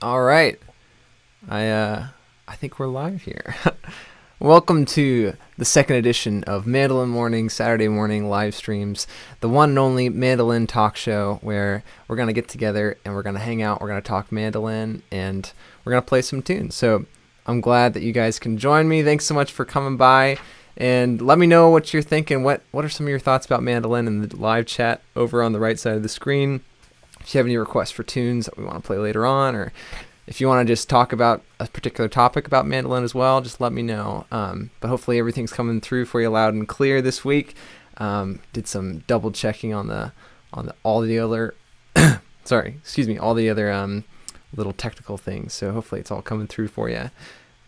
All right. I think we're live here. Welcome to the second edition of Mandolin Morning, Saturday morning live streams, the one and only Mandolin talk show where we're going to get together and we're going to hang out, we're going to talk mandolin, and we're going to play some tunes. So I'm glad that you guys can join me. Thanks so much for coming by, and let me know what you're thinking. What are some of your thoughts about mandolin in the live chat over on the right side of the screen? If you have any requests for tunes that we want to play later on, or if you want to just talk about a particular topic about mandolin as well, just let me know. But hopefully everything's coming through for you loud and clear this week. Did some double checking on all the other all the other little technical things. So hopefully it's all coming through for you.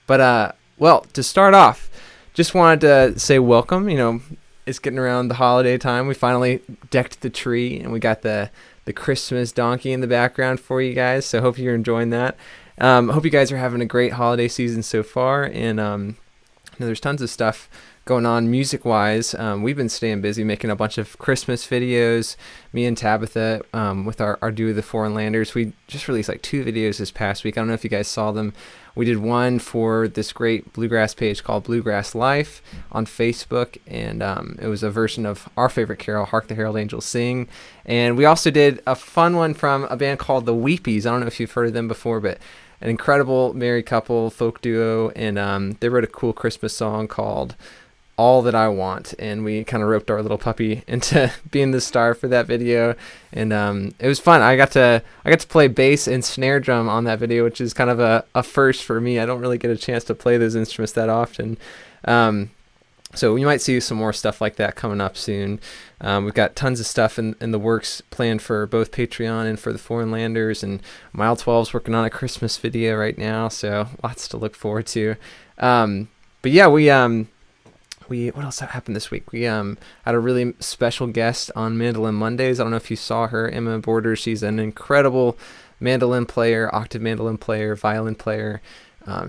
But well, to start off, just wanted to say welcome. You know, it's getting around the holiday time. We finally decked the tree and we got the Christmas donkey in the background for you guys. So hope you're enjoying that. Hope you guys are having a great holiday season so far. And there's tons of stuff going on music-wise. We've been staying busy making a bunch of Christmas videos. Me and Tabitha with our Do the Foreign Landers. We just released like 2 videos this past week. I don't know if you guys saw them. We did one for this great bluegrass page called Bluegrass Life on Facebook, and it was a version of our favorite carol, Hark the Herald Angels Sing. And we also did a fun one from a band called the Weepies. I don't know if you've heard of them before, but an incredible married couple, folk duo, and they wrote a cool Christmas song called All That I Want, and we kind of roped our little puppy into being the star for that video, and it was fun. I got to play bass and snare drum on that video, which is kind of a first for me. I don't really get a chance to play those instruments that often, so we might see some more stuff like that coming up soon. We've got tons of stuff in the works planned for both Patreon and for the Foreign Landers, and Mile 12's working on a Christmas video right now, so lots to look forward to. But yeah, what else happened this week? We had a really special guest on Mandolin Mondays. I don't know if you saw her, Emma Borders. She's an incredible mandolin player, octave mandolin player, violin player.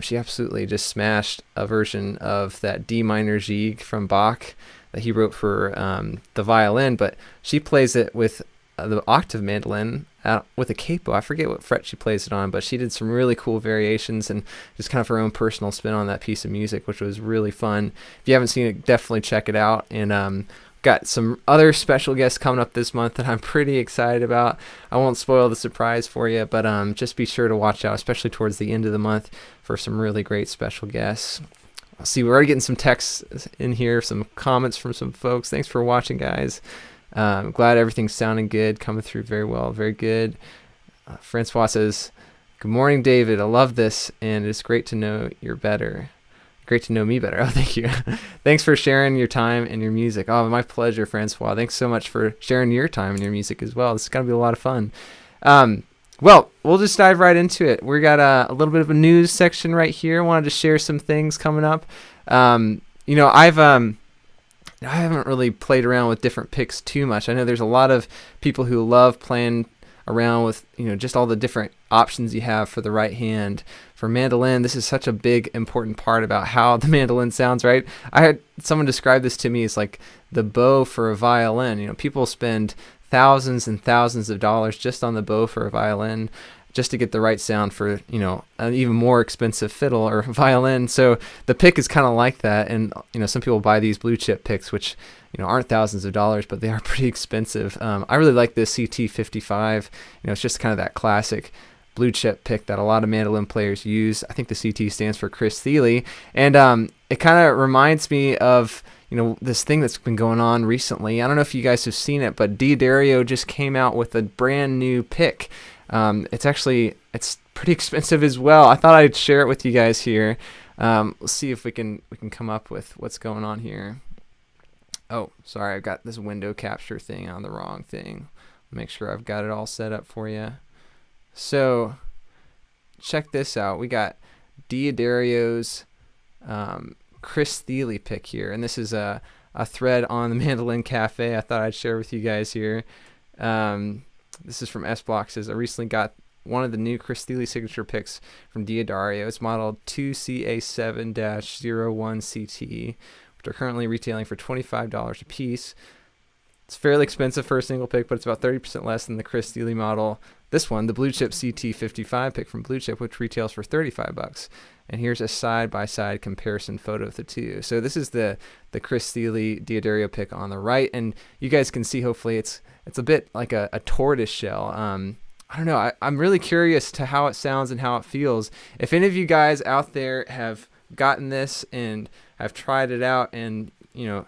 She absolutely just smashed a version of that D minor Gigue from Bach that he wrote for the violin, but she plays it with the octave mandolin with a capo. I forget what fret she plays it on, but she did some really cool variations and just kind of her own personal spin on that piece of music, which was really fun. If you haven't seen it, definitely check it out. And got some other special guests coming up this month that I'm pretty excited about. I won't spoil the surprise for you, but just be sure to watch out, especially towards the end of the month, for some really great special guests. I'll see, we're already getting some texts in here, some comments from some folks. Thanks for watching, guys. I'm glad everything's sounding good, coming through very well, very good. Francois says, "Good morning, David. I love this, and it's great to know you're better. Great to know me better." Oh, thank you. Thanks for sharing your time and your music. Oh, my pleasure, Francois. Thanks so much for sharing your time and your music as well. This is going to be a lot of fun. Well, we'll just dive right into it. We got a little bit of a news section right here. I wanted to share some things coming up. I haven't really played around with different picks too much. I know there's a lot of people who love playing around with, just all the different options you have for the right hand. For mandolin, this is such a big, important part about how the mandolin sounds, right? I had someone describe this to me as like the bow for a violin. People spend thousands and thousands of dollars just on the bow for a violin, just to get the right sound for, an even more expensive fiddle or violin. So the pick is kind of like that. And, some people buy these blue chip picks, which, aren't thousands of dollars, but they are pretty expensive. I really like this CT55. It's just kind of that classic blue chip pick that a lot of mandolin players use. I think the CT stands for Chris Thiele. And it kind of reminds me of, this thing that's been going on recently. I don't know if you guys have seen it, but D'Addario just came out with a brand new pick. It's pretty expensive as well. I thought I'd share it with you guys here. Let's see if we can come up with what's going on here. Oh, sorry, I've got this window capture thing on the wrong thing. Make sure I've got it all set up for you. So check this out. We got D'Addario's Chris Thiele pick here, and this is a thread on the Mandolin Cafe I thought I'd share with you guys here. This is from S-Block. Says, I recently got one of the new Chris Thiele signature picks from D'Addario. It's modeled 2CA7-01CT, which are currently retailing for $25 a piece. It's fairly expensive for a single pick, but it's about 30% less than the Chris Steele model. This one, the Blue Chip CT55 pick from Blue Chip, which retails for $35. And here's a side-by-side comparison photo of the two. So this is the Chris Steele Diodario pick on the right, and you guys can see, hopefully, it's a bit like a tortoise shell. I don't know. I'm really curious to how it sounds and how it feels. If any of you guys out there have gotten this and have tried it out and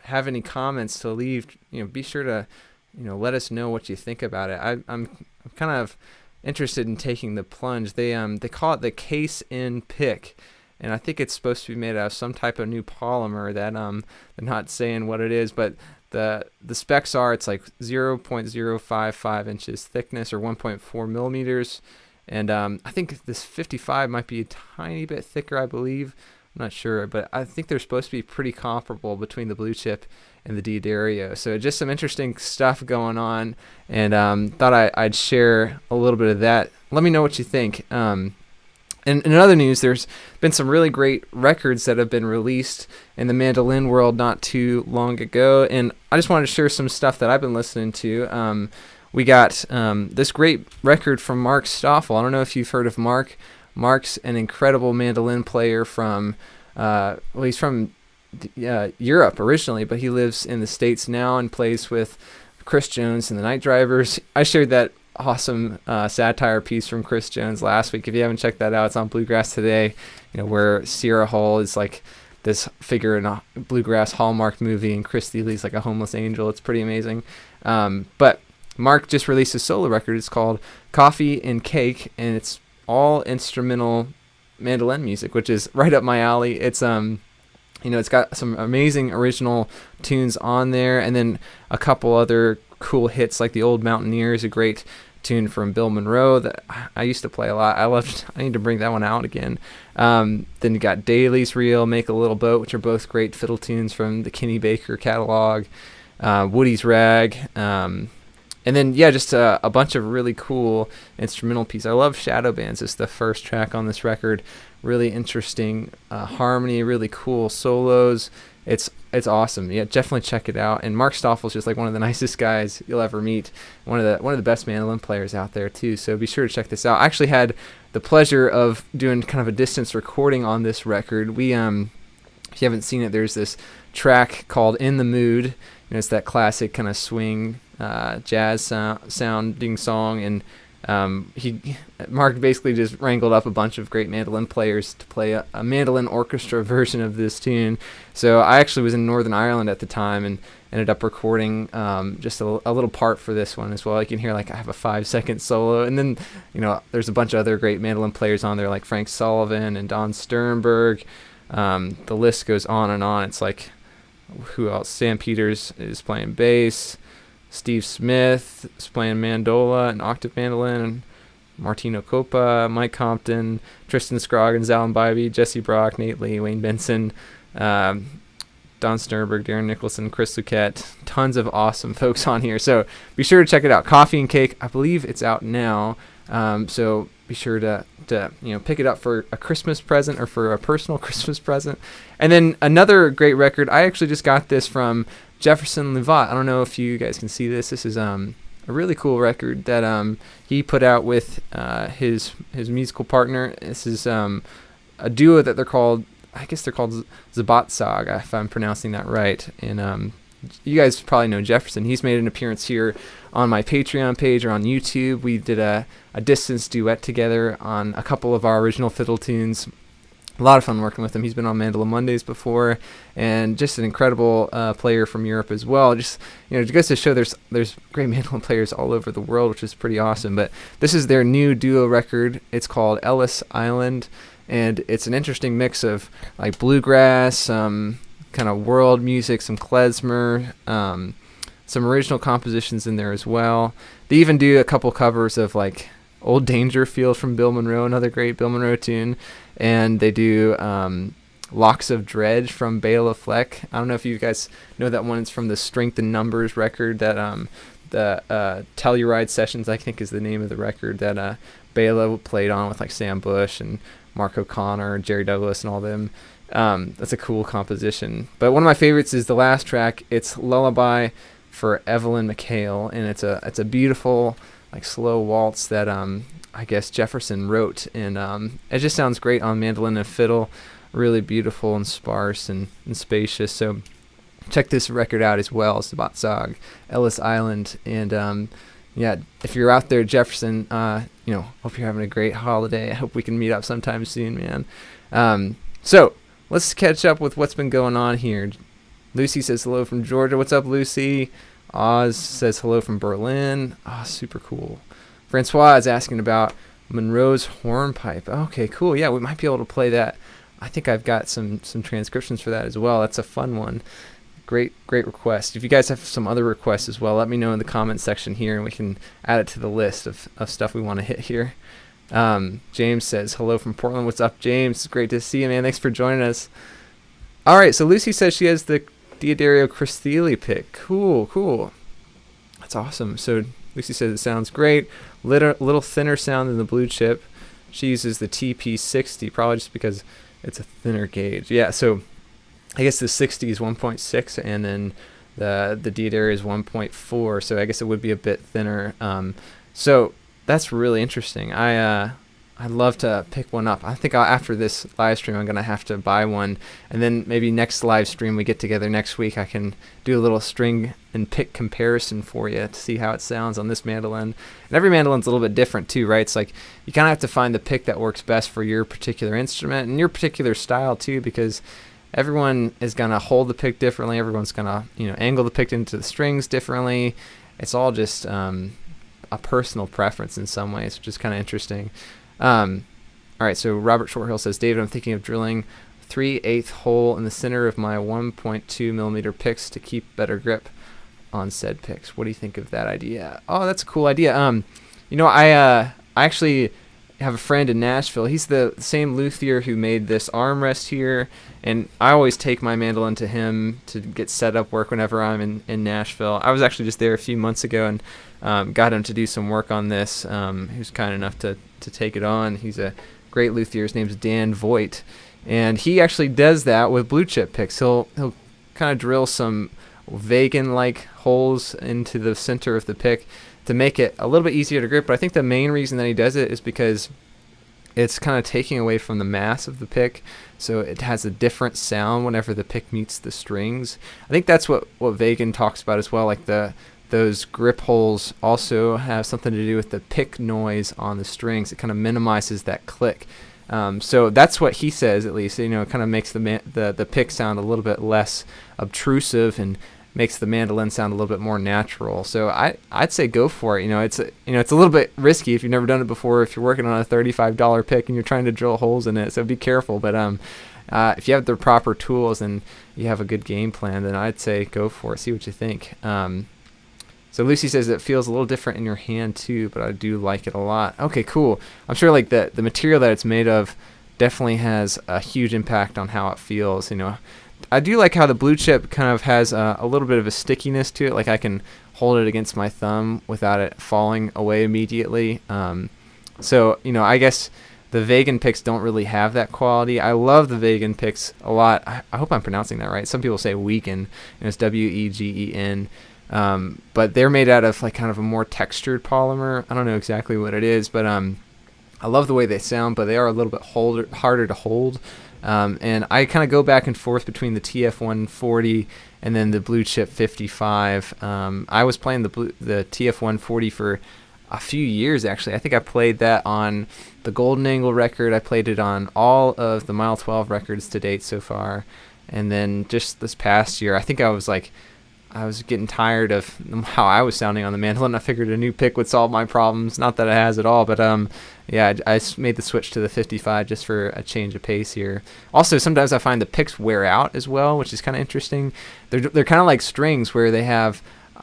have any comments to leave, be sure to let us know what you think about it. I'm kind of interested in taking the plunge. They call it the case in pick, and I think it's supposed to be made out of some type of new polymer that they're not saying what it is, but the specs are it's like 0.055 inches thickness or 1.4 millimeters, and I think this 55 might be a tiny bit thicker, I believe. I'm not sure, but I think they're supposed to be pretty comparable between the Blue Chip and the Diodario. So just some interesting stuff going on, and thought I'd share a little bit of that. Let me know what you think. And in other news, there's been some really great records that have been released in the mandolin world not too long ago, and I just wanted to share some stuff that I've been listening to. We got this great record from Mark Stoffel. I don't know if you've heard of Mark. Mark's an incredible mandolin player from, he's from Europe originally, but he lives in the States now and plays with Chris Jones and the Night Drivers. I shared that awesome satire piece from Chris Jones last week. If you haven't checked that out, it's on Bluegrass Today, where Sierra Hull is like this figure in a bluegrass Hallmark movie, and Chris Steele's like a homeless angel. It's pretty amazing. But Mark just released a solo record. It's called Coffee and Cake, and it's all instrumental mandolin music, which is right up my alley. It's it's got some amazing original tunes on there, and then a couple other cool hits like The Old Mountaineer is a great tune from Bill Monroe that I used to play a lot. I need to bring that one out again. Then you got Daly's Reel, Make a Little Boat, which are both great fiddle tunes from the Kenny Baker catalog. Woody's Rag. And then, just a bunch of really cool instrumental pieces. I love Shadow Bands. It's the first track on this record. Really interesting harmony, really cool solos. It's awesome. Yeah, definitely check it out. And Mark Stoffel's just like one of the nicest guys you'll ever meet. One of the best mandolin players out there too. So be sure to check this out. I actually had the pleasure of doing kind of a distance recording on this record. We if you haven't seen it, there's this track called In the Mood. It's that classic kind of swing jazz sounding song, and Mark basically just wrangled up a bunch of great mandolin players to play a mandolin orchestra version of this tune. So I actually was in Northern Ireland at the time and ended up recording just a little part for this one as well. You can hear like I have a 5-second solo, and then there's a bunch of other great mandolin players on there like Frank Sullivan and Don Sternberg. The list goes on and on. It's like, who else? Sam Peters is playing bass. Steve Smith is playing mandola and octave mandolin. And Martino Coppa, Mike Compton, Tristan Scroggins, Alan Bybee, Jesse Brock, Nate Lee, Wayne Benson, Don Sternberg, Darren Nicholson, Chris Luquette. Tons of awesome folks on here. So be sure to check it out. Coffee and Cake. I believe it's out now. So be sure to pick it up for a Christmas present or for a personal Christmas present. And then another great record. I actually just got this from Jefferson Levat. I don't know if you guys can see this. This is a really cool record that he put out with his musical partner. This is a duo that they're called Zabatsag, if I'm pronouncing that right. And you guys probably know Jefferson. He's made an appearance here on my Patreon page or on YouTube. We did a distance duet together on a couple of our original fiddle tunes. A lot of fun working with him. He's been on Mandolin Mondays before, and just an incredible player from Europe as well. Just it goes to show there's great mandolin players all over the world, which is pretty awesome. But this is their new duo record. It's called Ellis Island, and it's an interesting mix of like bluegrass, some kind of world music, some klezmer, some original compositions in there as well. They even do a couple covers of like Old Dangerfield from Bill Monroe, another great Bill Monroe tune. And they do Locks of Dredge from Bela Fleck. I don't know if you guys know that one. It's from the Strength in Numbers record that the Telluride Sessions, I think, is the name of the record that Bela played on with like Sam Bush and Mark O'Connor, Jerry Douglas, and all them. That's a cool composition. But one of my favorites is the last track. It's Lullaby for Evelyn McHale, and it's a beautiful like slow waltz that I guess Jefferson wrote, and it just sounds great on mandolin and fiddle. Really beautiful and sparse and spacious. So check this record out as well. It's about Zog, Ellis Island, and yeah, if you're out there, Jefferson, hope you're having a great holiday. I hope we can meet up sometime soon, man. So let's catch up with what's been going on here. Lucy says hello from Georgia. What's up, Lucy? Oz says hello from Berlin. Super cool. Francois is asking about Monroe's hornpipe. Okay, cool. Yeah, we might be able to play that. I think I've got some transcriptions for that as well. That's a fun one. Great request. If you guys have some other requests as well, let me know in the comment section here, and we can add it to the list of stuff we want to hit here. James says hello from Portland. What's up, James? It's great to see you, man. Thanks for joining us. All right, so Lucy says she has the Diodario Christeli pick. Cool. That's awesome. So Lucy says it sounds great. Little thinner sound than the blue chip. She uses the TP60, probably just because it's a thinner gauge. Yeah, so I guess the 60 is 1.6, and then the Diodario is 1.4, so I guess it would be a bit thinner. So that's really interesting. I'd love to pick one up. I think after this live stream, I'm going to have to buy one. And then maybe next live stream we get together next week, I can do a little string and pick comparison for you to see how it sounds on this mandolin. And every mandolin's a little bit different too, right? It's like you kind of have to find the pick that works best for your particular instrument and your particular style too, because everyone is going to hold the pick differently. Everyone's going to angle the pick into the strings differently. It's all just a personal preference in some ways, which is kind of interesting. All right, so Robert Shorthill says, David, I'm thinking of drilling 3/8 hole in the center of my 1.2 millimeter picks to keep better grip on said picks. What do you think of that idea? Oh, that's a cool idea. I actually have a friend in Nashville. He's the same luthier who made this armrest here, and I always take my mandolin to him to get set up work whenever I'm in Nashville. I was actually just there a few months ago and got him to do some work on this. He was kind enough to take it on. He's a great luthier. His name's Dan Voigt, and he actually does that with blue chip picks. He'll kind of drill some Vagan-like holes into the center of the pick to make it a little bit easier to grip. But I think the main reason that he does it is because it's kind of taking away from the mass of the pick, so it has a different sound whenever the pick meets the strings. I think that's what Vagan talks about as well, like those grip holes also have something to do with the pick noise on the strings. It kind of minimizes that click. So that's what he says, at least. It kind of makes the pick sound a little bit less obtrusive and makes the mandolin sound a little bit more natural. So I'd say go for it. It's a little bit risky if you've never done it before. If you're working on a $35 pick and you're trying to drill holes in it, so be careful. But if you have the proper tools and you have a good game plan, then I'd say go for it. See what you think. So Lucy says it feels a little different in your hand too, but I do like it a lot. Okay, cool. I'm sure like the material that it's made of definitely has a huge impact on how it feels. I do like how the blue chip kind of has a little bit of a stickiness to it. Like I can hold it against my thumb without it falling away immediately. So I guess the Vagan picks don't really have that quality. I love the Vagan picks a lot. I hope I'm pronouncing that right. Some people say Wegen, and it's Wegen. But they're made out of like kind of a more textured polymer. I don't know exactly what it is, but I love the way they sound, but they are a little bit harder to hold. And I kind of go back and forth between the TF140 and then the Blue Chip 55. I was playing the TF140 for a few years, actually. I think I played that on the Golden Angle record. I played it on all of the Mile 12 records to date so far. And then just this past year, I think I was getting tired of how I was sounding on the mandolin. I figured a new pick would solve my problems. Not that it has at all, but yeah, I made the switch to the 55 just for a change of pace here. Also, sometimes I find the picks wear out as well, which is kind of interesting. They're kind of like strings where they have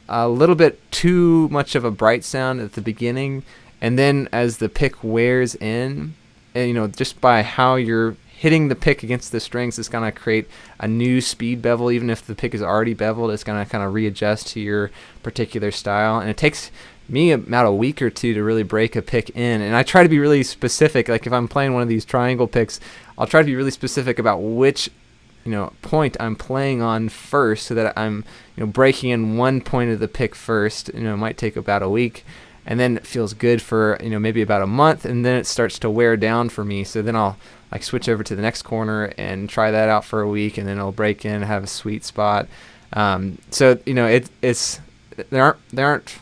a little bit too much of a bright sound at the beginning, and then as the pick wears in, and just by how you're hitting the pick against the strings, it's going to create a new speed bevel. Even if the pick is already beveled, it's going to kind of readjust to your particular style. And it takes me about a week or two to really break a pick in. And I try to be really specific. Like if I'm playing one of these triangle picks, I'll try to be really specific about which point I'm playing on first, so that I'm breaking in one point of the pick first. It might take about a week, and then it feels good for maybe about a month, and then it starts to wear down for me. So then I'll like switch over to the next corner and try that out for a week, and then I'll break in, have a sweet spot. So it's they aren't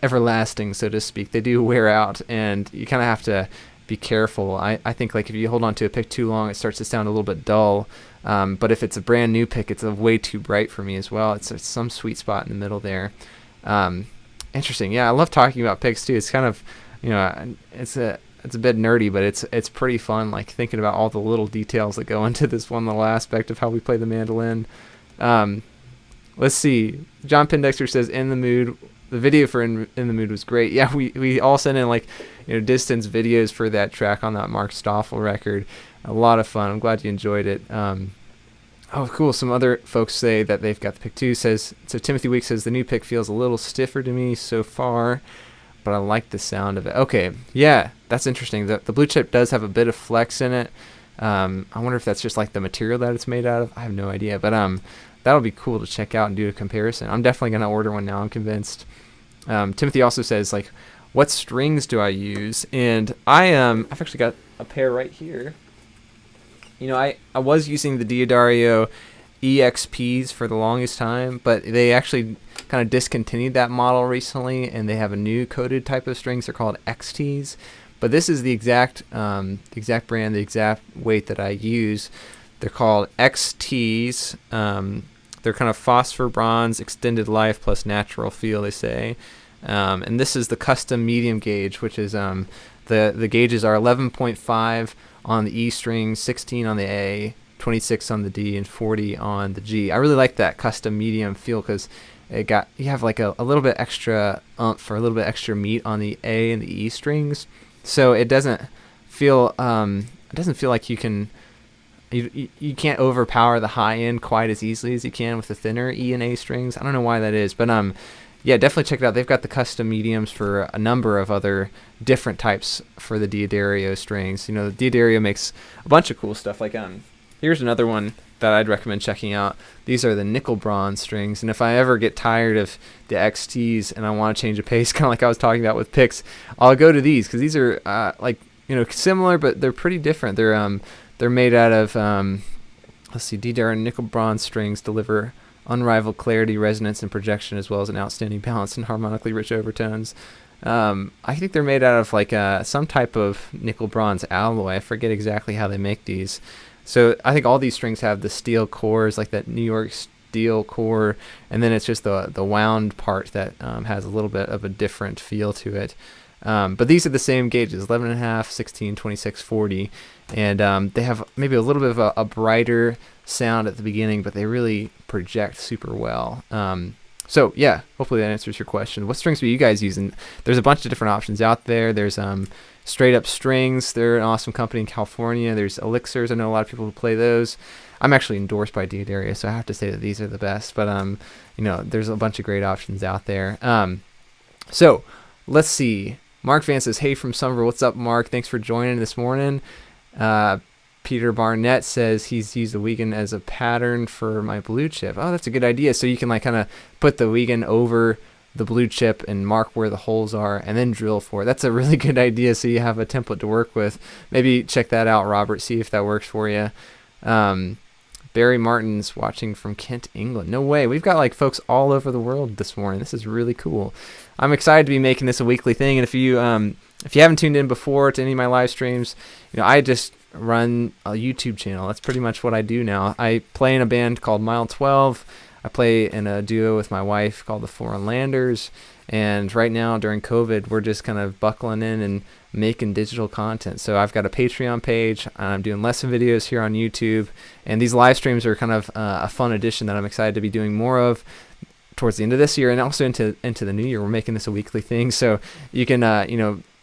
everlasting, so to speak. They do wear out, and you kind of have to be careful. I think like if you hold on to a pick too long, it starts to sound a little bit dull. But if it's a brand new pick, it's way too bright for me as well. It's some sweet spot in the middle there. Interesting. Yeah, I love talking about picks too. It's kind of it's a bit nerdy, but it's pretty fun, like thinking about all the little details that go into this one little aspect of how we play the mandolin. Let's see. John Pendexter says, "In the Mood." The video for In the Mood was great. Yeah, we all sent in like distance videos for that track on that Mark Stoffel record. A lot of fun. I'm glad you enjoyed it. Oh, cool. Some other folks say that they've got the pick too. So Timothy Weeks says, "The new pick feels a little stiffer to me so far, but I like the sound of it." Okay, yeah, that's interesting. The blue chip does have a bit of flex in it. I wonder if that's just like the material that it's made out of. I have no idea, but that'll be cool to check out and do a comparison. I'm definitely gonna order one now. I'm convinced. Timothy also says, like, what strings do I use? And I've actually got a pair right here. I was using the Diodario EXPs for the longest time, but they actually kind of discontinued that model recently, and they have a new coated type of strings. They're called XTs. But this is the exact brand, the exact weight that I use. They're called XTs. They're kind of phosphor bronze, extended life plus natural feel, they say. And this is the custom medium gauge, which is the gauges are 11.5 on the E string, 16 on the A, 26 on the D, and 40 on the G. I really like that custom medium feel because you have like a little bit extra oomph or a little bit extra meat on the A and the E strings, so it doesn't feel like you can't overpower the high end quite as easily as you can with the thinner E and A strings. I don't know why that is, but yeah, definitely check it out. They've got the custom mediums for a number of other different types for the Diodario strings. The Diodario makes a bunch of cool stuff. Like here's another one that I'd recommend checking out. These are the nickel bronze strings, and if I ever get tired of the XTs and I want to change a pace, kind of like I was talking about with picks, I'll go to these because these are similar, but they're pretty different. They're made out of, let's see, Diodario nickel bronze strings deliver unrivaled clarity, resonance, and projection, as well as an outstanding balance and harmonically rich overtones. I think they're made out of like some type of nickel bronze alloy. I forget exactly how they make these. So I think all these strings have the steel cores, like that New York steel core, and then it's just the wound part that has a little bit of a different feel to it. But these are the same gauges, 11.5, 16, 26, 40, and they have maybe a little bit of a brighter sound at the beginning, but they really project super well. So yeah, hopefully that answers your question. What strings are you guys using? There's a bunch of different options out there. There's Straight Up Strings. They're an awesome company in California. There's Elixirs. I know a lot of people who play those. I'm actually endorsed by Diodario, so I have to say that these are the best. But there's a bunch of great options out there. So let's see. Mark Van says, "Hey from Somerville." What's up, Mark? Thanks for joining this morning. Peter Barnett says he's used the Wiegand as a pattern for my blue chip. Oh, that's a good idea. So you can like kind of put the Wiegand over the blue chip and mark where the holes are and then drill for it. That's a really good idea, so you have a template to work with. Maybe check that out, Robert, see if that works for you. Barry Martin's watching from Kent, England. No way. We've got like folks all over the world this morning. This is really cool. I'm excited to be making this a weekly thing, and if you haven't tuned in before to any of my live streams, I just run a YouTube channel. That's pretty much what I do now. I play in a band called Mile 12. I play in a duo with my wife called the Foreign Landers, and right now during COVID we're just kind of buckling in and making digital content. So I've got a Patreon page, I'm doing lesson videos here on YouTube, and these live streams are kind of a fun addition that I'm excited to be doing more of towards the end of this year and also into the new year. We're making this a weekly thing, so you can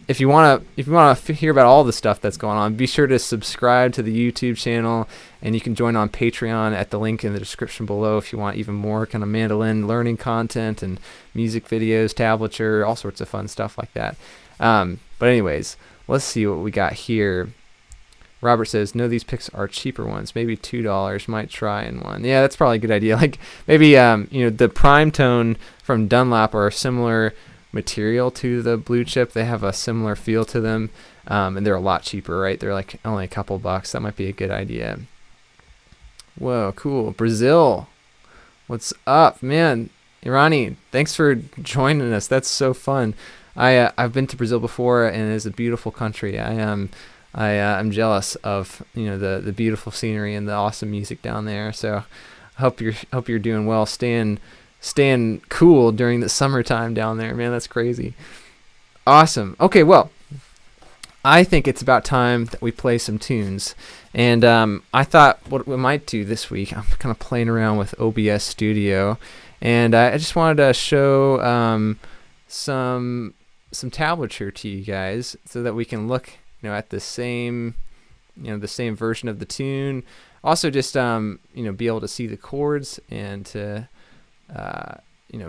if you want to hear about all the stuff that's going on, be sure to subscribe to the YouTube channel, and you can join on Patreon at the link in the description below if you want even more kind of mandolin learning content and music videos, tablature, all sorts of fun stuff like that. But anyways, let's see what we got here. Robert says, no, these picks are cheaper ones. Maybe $2. Might try in one. Yeah, that's probably a good idea. Like maybe the prime tone from Dunlop are a similar material to the blue chip. They have a similar feel to them, and they're a lot cheaper, right? They're like only a couple bucks. That might be a good idea. Whoa, cool. Brazil. What's up, man? Irani, thanks for joining us. That's so fun. I've been to Brazil before, and it's a beautiful country. I'm jealous of the beautiful scenery and the awesome music down there. So I hope you're doing well, staying cool during the summertime down there, man. That's crazy. Awesome. Okay, well, I think it's about time that we play some tunes. And I thought what we might do this week, I'm kind of playing around with OBS Studio, and I just wanted to show some tablature to you guys so that we can look at the same version of the tune. Also, just be able to see the chords and to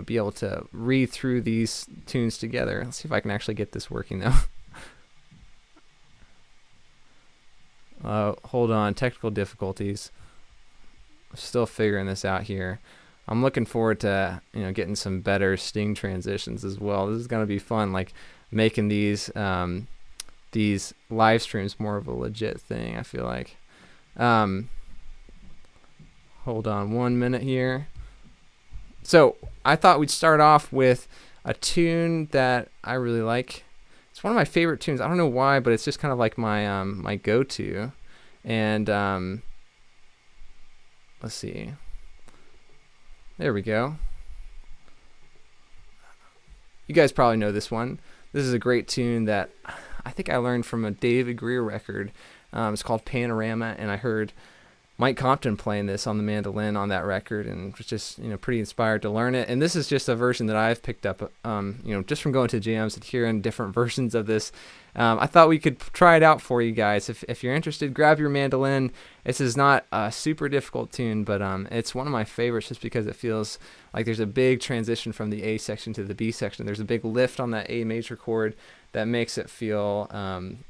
be able to read through these tunes together. Let's see if I can actually get this working though. Hold on, technical difficulties. Still figuring this out here. I'm looking forward to getting some better sting transitions as well. This is gonna be fun, like making these live streams more of a legit thing, I feel like. Hold on 1 minute here. So I thought we'd start off with a tune that I really like. It's one of my favorite tunes. I don't know why, but it's just kind of like my my go-to. And let's see. There we go. You guys probably know this one. This is a great tune that I think I learned from a David Greer record. It's called Panorama, and I heard Mike Compton playing this on the mandolin on that record, and was just pretty inspired to learn it. And this is just a version that I've picked up just from going to jams and hearing different versions of this. I thought we could try it out for you guys. If you're interested, grab your mandolin. This is not a super difficult tune, but it's one of my favorites just because it feels like there's a big transition from the A section to the B section. There's a big lift on that A major chord that makes it feel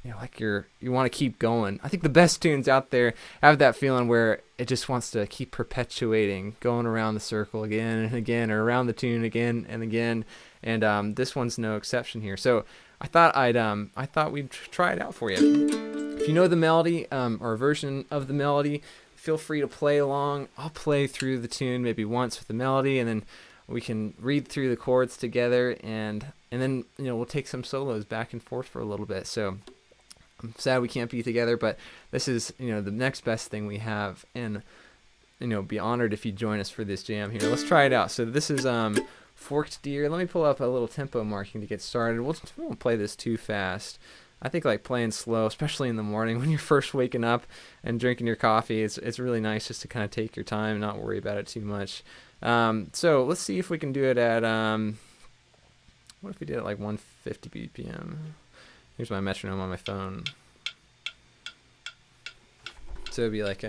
like you want to keep going. I think the best tunes out there have that feeling where it just wants to keep perpetuating, going around the circle again and again, or around the tune again and again. And this one's no exception here. So I thought we'd try it out for you. If you know the melody or a version of the melody, feel free to play along. I'll play through the tune maybe once with the melody, and then we can read through the chords together, and then we'll take some solos back and forth for a little bit. So I'm sad we can't be together, but this is the next best thing we have, and be honored if you join us for this jam here. Let's try it out. So this is Forked Deer. Let me pull up a little tempo marking to get started. We won't play this too fast. I think like playing slow, especially in the morning when you're first waking up and drinking your coffee, it's really nice just to kind of take your time and not worry about it too much. So let's see if we can do it at what if we did it like 150 BPM? Here's my metronome on my phone. So it'd be like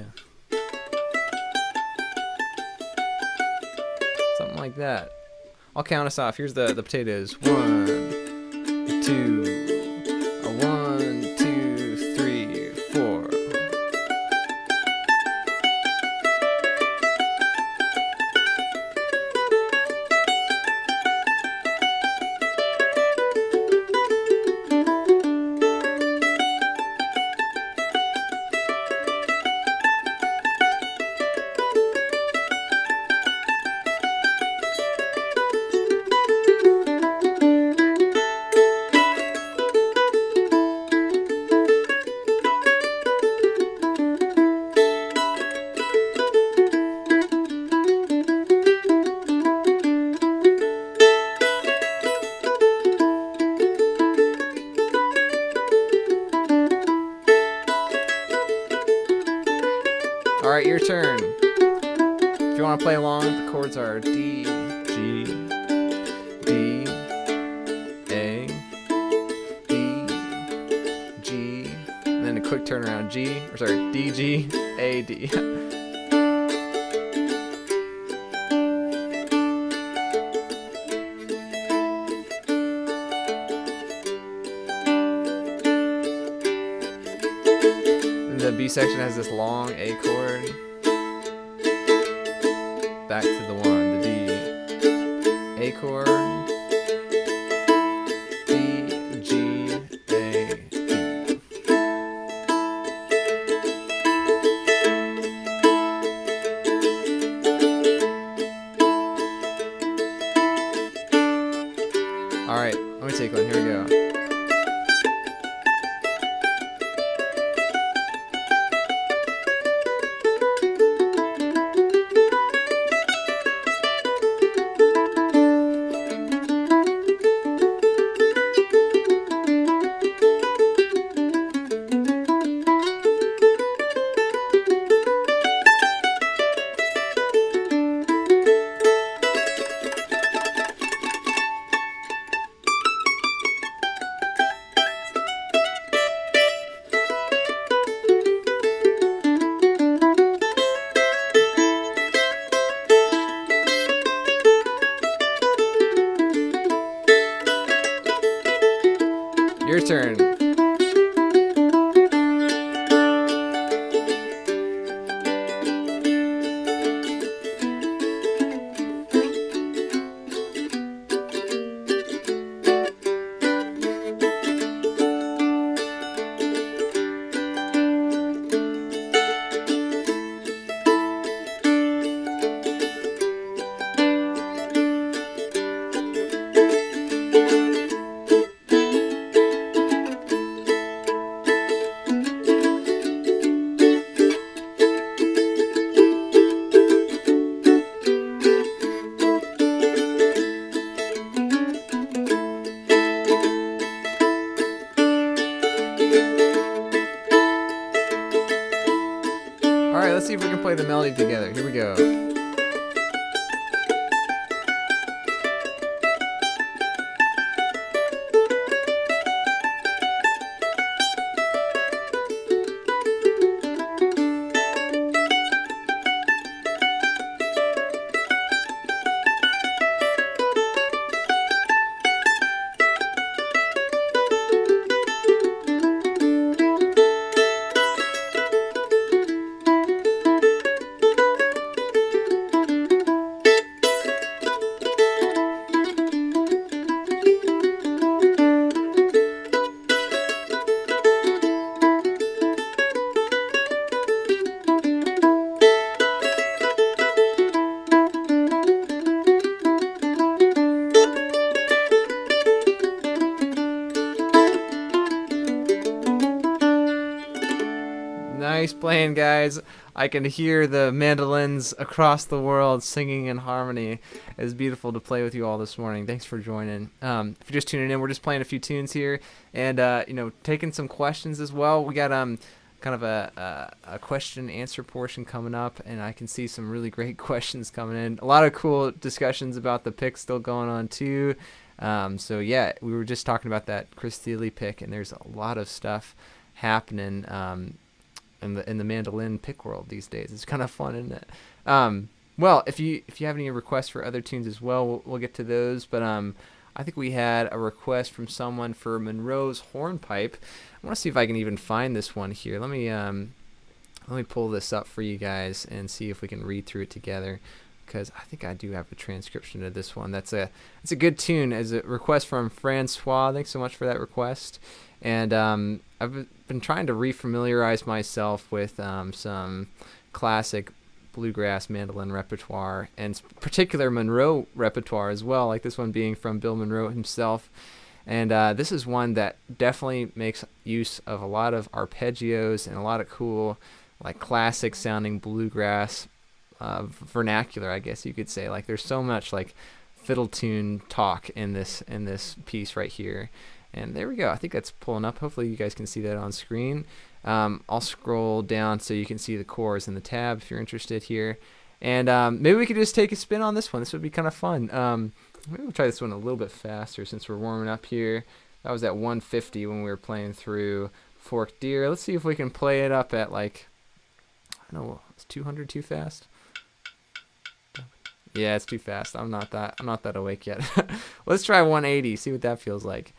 something like that. I'll count us off. Here's the potatoes. 1, 2. 1, 2, 3, 4. Alright, your turn. If you want to play along, the chords are D, G, D, A, D, G, and then a quick turnaround D, G, A, D. The B section has this long A chord. Back to the one, the D. A chord. D, G, A, D. Alright, let me take one. Here we go. Your turn. Alright, let's see if we can play the melody together. Here we go. Nice playing, guys. I can hear the mandolins across the world singing in harmony. It's beautiful to play with you all this morning. Thanks for joining. If you're just tuning in, we're just playing a few tunes here, and taking some questions as well. We got kind of a question and answer portion coming up, and I can see some really great questions coming in. A lot of cool discussions about the pick still going on too. So yeah, we were just talking about that Chris Thiele pick, and there's a lot of stuff happening in the mandolin pick world these days. It's kind of fun, isn't it? Well, if you have any requests for other tunes as well, we'll get to those. But I think we had a request from someone for Monroe's Hornpipe. I want to see if I can even find this one here. Let me pull this up for you guys and see if we can read through it together, because I think I do have a transcription of this one. It's a good tune. As a request from Francois. Thanks so much for that request. And I've been trying to refamiliarize myself with some classic bluegrass mandolin repertoire, and particular Monroe repertoire as well, like this one being from Bill Monroe himself. And this is one that definitely makes use of a lot of arpeggios and a lot of cool, like classic sounding bluegrass vernacular, I guess you could say. Like there's so much like fiddle tune talk in this piece right here. And there we go. I think that's pulling up. Hopefully you guys can see that on screen. I'll scroll down so you can see the chorus in the tab if you're interested here. And maybe we could just take a spin on this one. This would be kind of fun. Maybe we'll try this one a little bit faster since we're warming up here. That was at 150 when we were playing through Forked Deer. Let's see if we can play it up at like, I don't know, is 200 too fast? Yeah, it's too fast. I'm not that awake yet. Let's try 180. See what that feels like.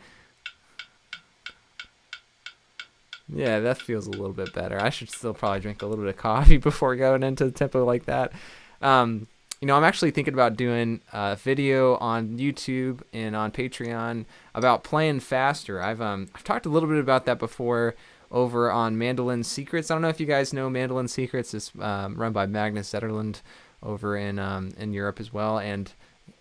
Yeah, that feels a little bit better. I should still probably drink a little bit of coffee before going into the tempo like that. You know, I'm actually thinking about doing a video on YouTube and on Patreon about playing faster. I've talked a little bit about that before over on Mandolin Secrets. I don't know if you guys know Mandolin Secrets. It's run by Magnus Zetterlund over in Europe as well, and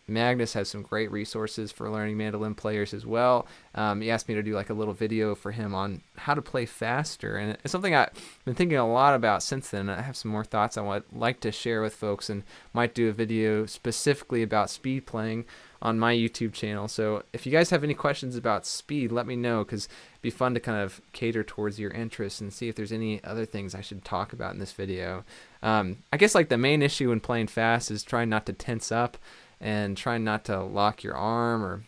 Magnus has some great resources for learning mandolin players as well. He asked me to do like a little video for him on how to play faster, and it's something I've been thinking a lot about since then. I have some more thoughts on what I'd like to share with folks, and might do a video specifically about speed playing on my YouTube channel. So if you guys have any questions about speed, let me know, because it'd be fun to kind of cater towards your interests and see if there's any other things I should talk about in this video. I guess like the main issue when playing fast is trying not to tense up and trying not to lock your arm, or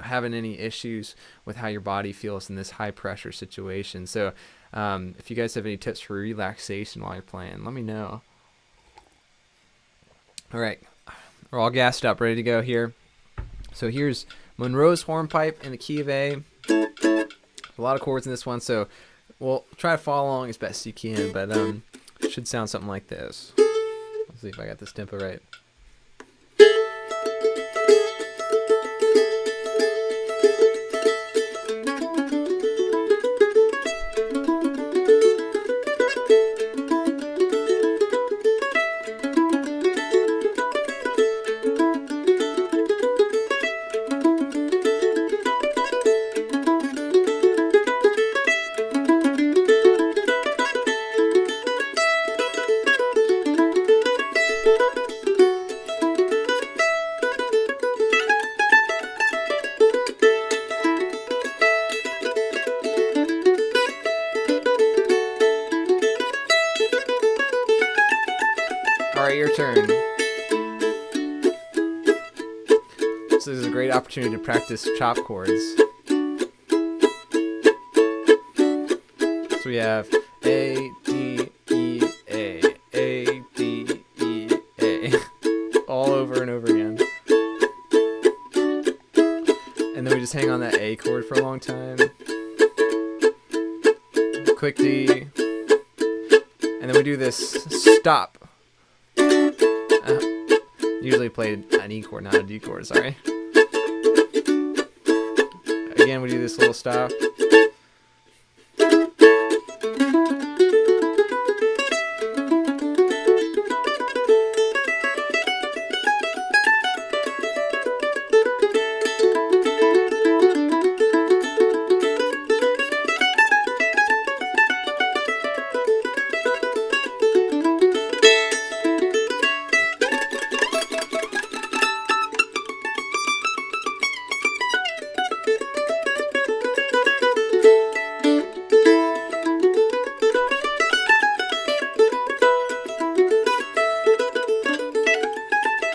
having any issues with how your body feels in this high pressure situation. So if you guys have any tips for relaxation while you're playing, let me know. All right, we're all gassed up, ready to go here. So here's Monroe's hornpipe in the key of A. A lot of chords in this one, so we'll try to follow along as best you can, but it should sound something like this. Let's see if I got this tempo right. Alright, your turn. This is a great opportunity to practice chop chords. So we have A, D, E, A, A, D, E, A, all over and over again. And then we just hang on that A chord for a long time. Quick D. And then we do this stop. Usually played an E chord, not a D chord, sorry. Again, we do this little stop.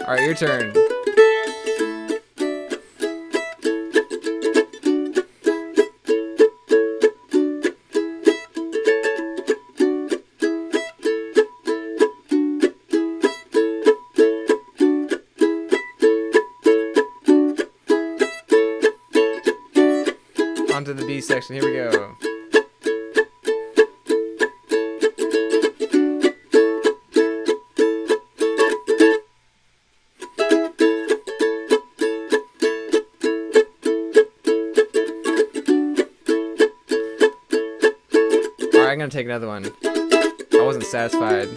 Alright, your turn. On to the B section, here we go. I'm gonna take another one. I wasn't satisfied.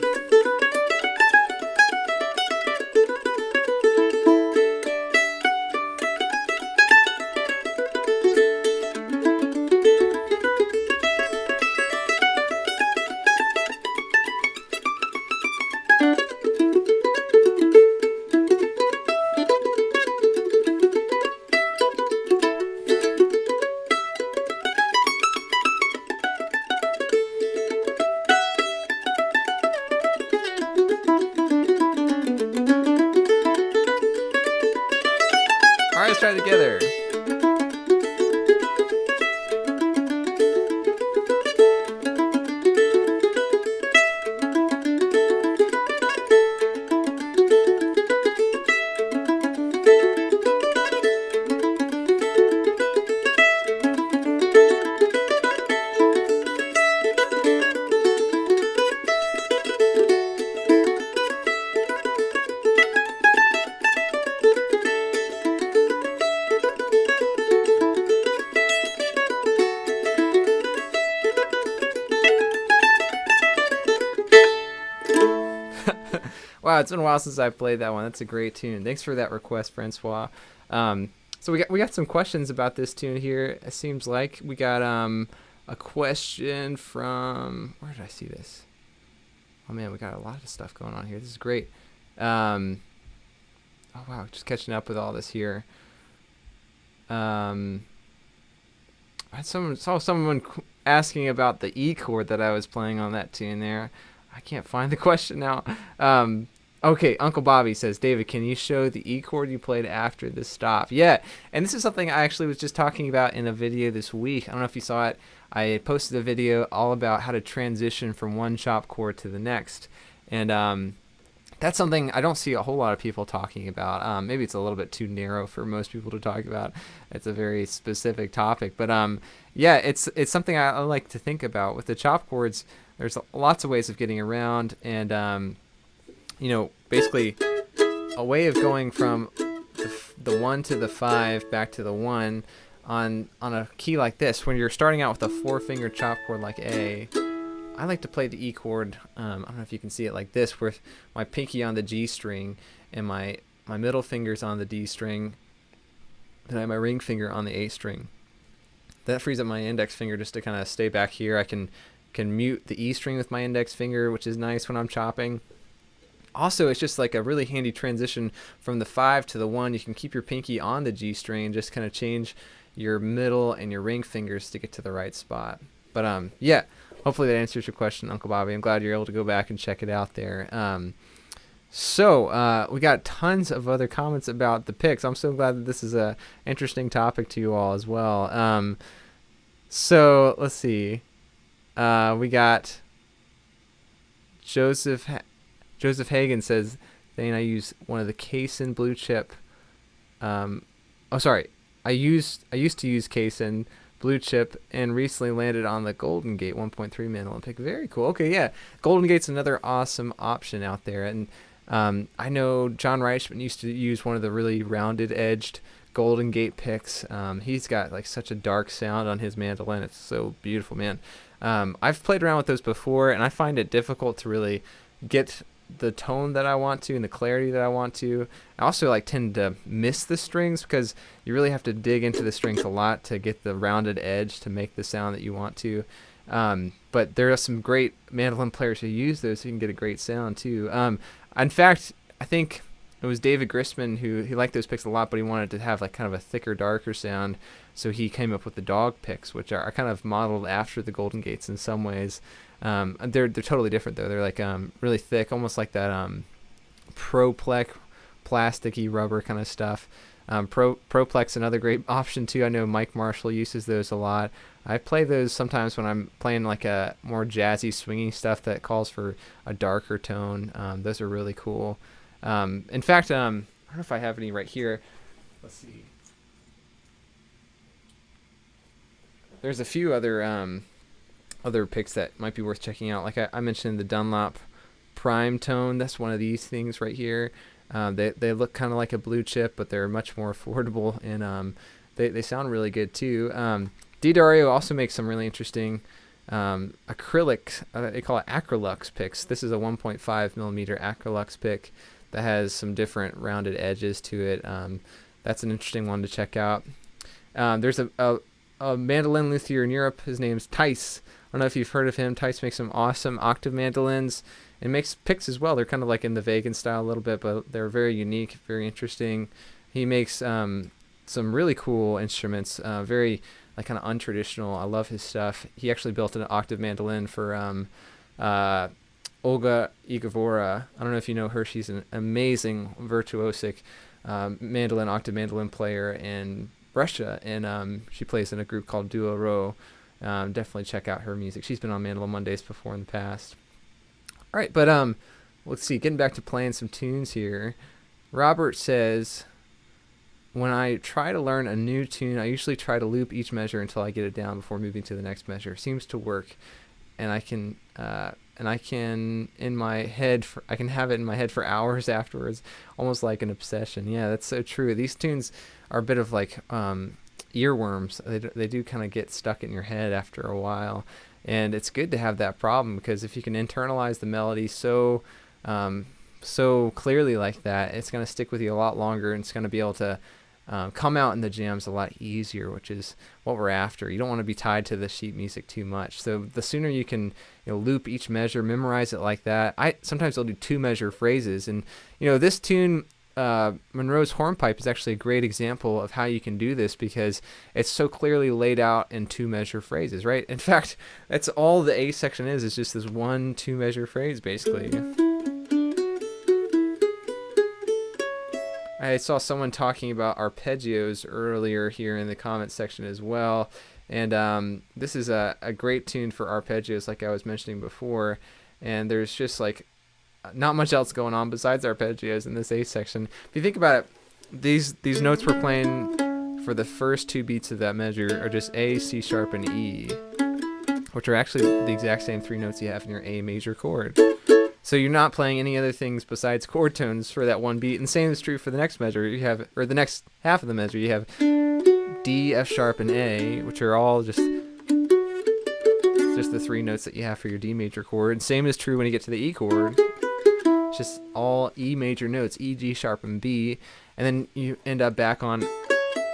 Alright, let's try it together. Wow, it's been a while since I played that one. That's a great tune. Thanks for that request, Francois. So we got some questions about this tune here. It seems like we got a question from, where did I see this? Oh man, we got a lot of stuff going on here. This is great. Oh wow, just catching up with all this here. I saw someone asking about the E chord that I was playing on that tune there. I can't find the question now. Okay, Uncle Bobby says, David, can you show the E chord you played after the stop? Yeah, and this is something I actually was just talking about in a video this week. I don't know if you saw it. I posted a video all about how to transition from one chop chord to the next. And that's something I don't see a whole lot of people talking about. Maybe it's a little bit too narrow for most people to talk about. It's a very specific topic. But yeah, it's something I like to think about. With the chop chords, there's lots of ways of getting around. And, you know, basically a way of going from the 1 to the 5 back to the 1 on a key like this. When you're starting out with a 4-finger chop chord like A, I like to play the E chord, I don't know if you can see it like this, with my pinky on the G string and my middle finger's on the D string, then I have my ring finger on the A string. That frees up my index finger just to kind of stay back here. I can mute the E string with my index finger, which is nice when I'm chopping. Also, it's just like a really handy transition from the 5 to the 1. You can keep your pinky on the G string, just kind of change your middle and your ring fingers to get to the right spot. But yeah. Hopefully that answers your question, Uncle Bobby. I'm glad you're able to go back and check it out there. So we got tons of other comments about the picks. I'm so glad that this is a interesting topic to you all as well. So let's see. We got Joseph Hagen says, Thane, I use one of the Kaysen blue chip. I used to use Kaysen blue chip and recently landed on the Golden Gate 1.3 mandolin pick. Very cool. Okay, yeah, Golden Gate's another awesome option out there. And I know John Reichman used to use one of the really rounded edged Golden Gate picks. He's got like such a dark sound on his mandolin. It's so beautiful, man. I've played around with those before, and I find it difficult to really get the tone that I want to and the clarity that I want to. I also tend to miss the strings because you really have to dig into the strings a lot to get the rounded edge to make the sound that you want to. But there are some great mandolin players who use those so you can get a great sound too. In fact, I think it was David Grisman who he liked those picks a lot, but he wanted to have kind of a thicker, darker sound. So he came up with the dog picks, which are kind of modeled after the Golden Gates in some ways. They're totally different though. They're really thick, almost like that Proplex plasticky rubber kind of stuff. Proplex, another great option too. I know Mike Marshall uses those a lot. I play those sometimes when I'm playing a more jazzy, swingy stuff that calls for a darker tone. Those are really cool. In fact, I don't know if I have any right here. Let's see. There's a few other picks that might be worth checking out. Like I mentioned, the Dunlop Prime Tone. That's one of these things right here. They look kind of like a blue chip, but they're much more affordable, and they sound really good too. D'Addario also makes some really interesting acrylic. They call it Acrolux picks. This is a 1.5 millimeter Acrolux pick that has some different rounded edges to it. That's an interesting one to check out. There's a mandolin luthier in Europe. His name's Tice. I don't know if you've heard of him. Tice makes some awesome octave mandolins and makes picks as well. They're kind of like in the Vagan style a little bit, but they're very unique, very interesting. He makes some really cool instruments, very kind of untraditional. I love his stuff. He actually built an octave mandolin for Olga Igorova. I don't know if you know her. She's an amazing virtuosic octave mandolin player in Russia, and she plays in a group called Duo Ro. Definitely check out her music. She's been on Mandolin Mondays before in the past. All right, but let's see. Getting back to playing some tunes here. Robert says, when I try to learn a new tune, I usually try to loop each measure until I get it down before moving to the next measure. Seems to work, and I can have it in my head for hours afterwards, almost like an obsession. Yeah, that's so true. These tunes are a bit of earworms. They do kind of get stuck in your head after a while, and it's good to have that problem, because if you can internalize the melody so so clearly like that, it's going to stick with you a lot longer, and it's going to be able to come out in the jams a lot easier, which is what we're after. You don't want to be tied to the sheet music too much. So the sooner you can, loop each measure, memorize it like that. Sometimes I'll do 2-measure phrases, and this tune, Monroe's Hornpipe, is actually a great example of how you can do this, because it's so clearly laid out in 2-measure phrases, right? In fact, that's all the A section is just this 1 2-measure phrase, basically. I saw someone talking about arpeggios earlier here in the comment section as well, and this is a great tune for arpeggios, like I was mentioning before, and there's just like not much else going on besides arpeggios in this A section. If you think about it, these notes we're playing for the first 2 beats of that measure are just A, C sharp, and E, which are actually the exact same 3 notes you have in your A major chord. So you're not playing any other things besides chord tones for that 1 beat. And the same is true for the next measure. You have, or the next half of the measure, you have D, F sharp, and A, which are all just the 3 notes that you have for your D major chord. And same is true when you get to the E chord. It's just all E major notes, E, G sharp, and B. And then you end up back on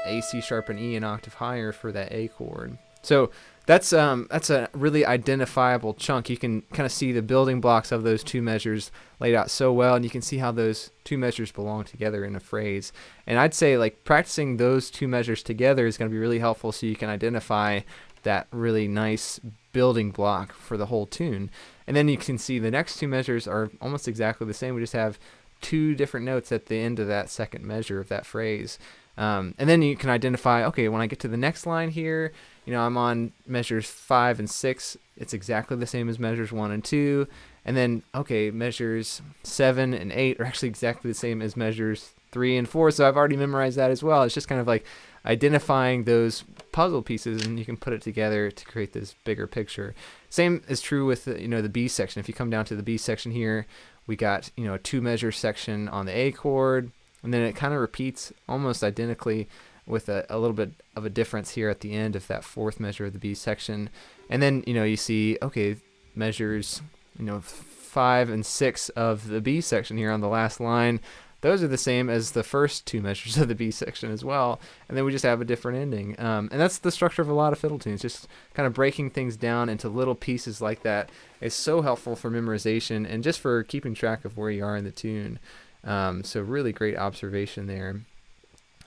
A, C sharp, and E an octave higher for that A chord. So that's a really identifiable chunk. You can kind of see the building blocks of those 2 measures laid out so well, and you can see how those 2 measures belong together in a phrase. And I'd say like practicing those 2 measures together is going to be really helpful, so you can identify that really nice building block for the whole tune. And then you can see the next 2 measures are almost exactly the same. We just have 2 different notes at the end of that second measure of that phrase. And then you can identify, okay, when I get to the next line here, I'm on measures 5 and 6. It's exactly the same as measures 1 and 2. And then, okay, measures 7 and 8 are actually exactly the same as measures 3 and 4. So I've already memorized that as well. It's just kind of like identifying those puzzle pieces, and you can put it together to create this bigger picture. Same is true with the B section. If you come down to the B section here, we got a 2-measure section on the A chord, and then it kind of repeats almost identically with a little bit of a difference here at the end of that 4th measure of the B section. And then you see, okay, measures 5 and 6 of the B section here on the last line, those are the same as the first 2 measures of the B section as well, and then we just have a different ending. And that's the structure of a lot of fiddle tunes. Just kind of breaking things down into little pieces like that is so helpful for memorization and just for keeping track of where you are in the tune. So really great observation there.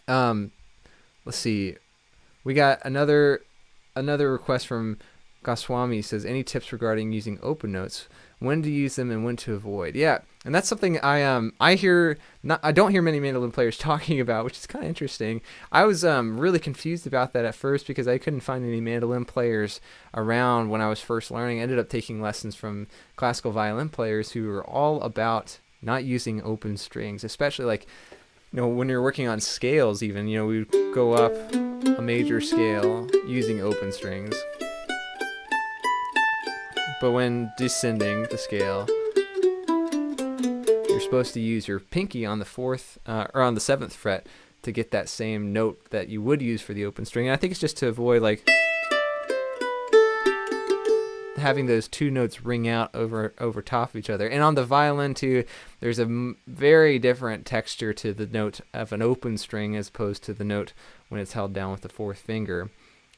Let's see. We got another request from Goswami. Says, any tips regarding using open notes? When to use them and when to avoid? Yeah, and that's something I don't hear many mandolin players talking about, which is kind of interesting. I was really confused about that at first because I couldn't find any mandolin players around when I was first learning. I ended up taking lessons from classical violin players who were all about not using open strings, especially like when you're working on scales. Even we would go up a major scale using open strings. But when descending the scale, you're supposed to use your pinky on the 4th or on the 7th fret to get that same note that you would use for the open string. And I think it's just to avoid like having those 2 notes ring out over top of each other. And on the violin too, there's a very different texture to the note of an open string as opposed to the note when it's held down with the 4th finger.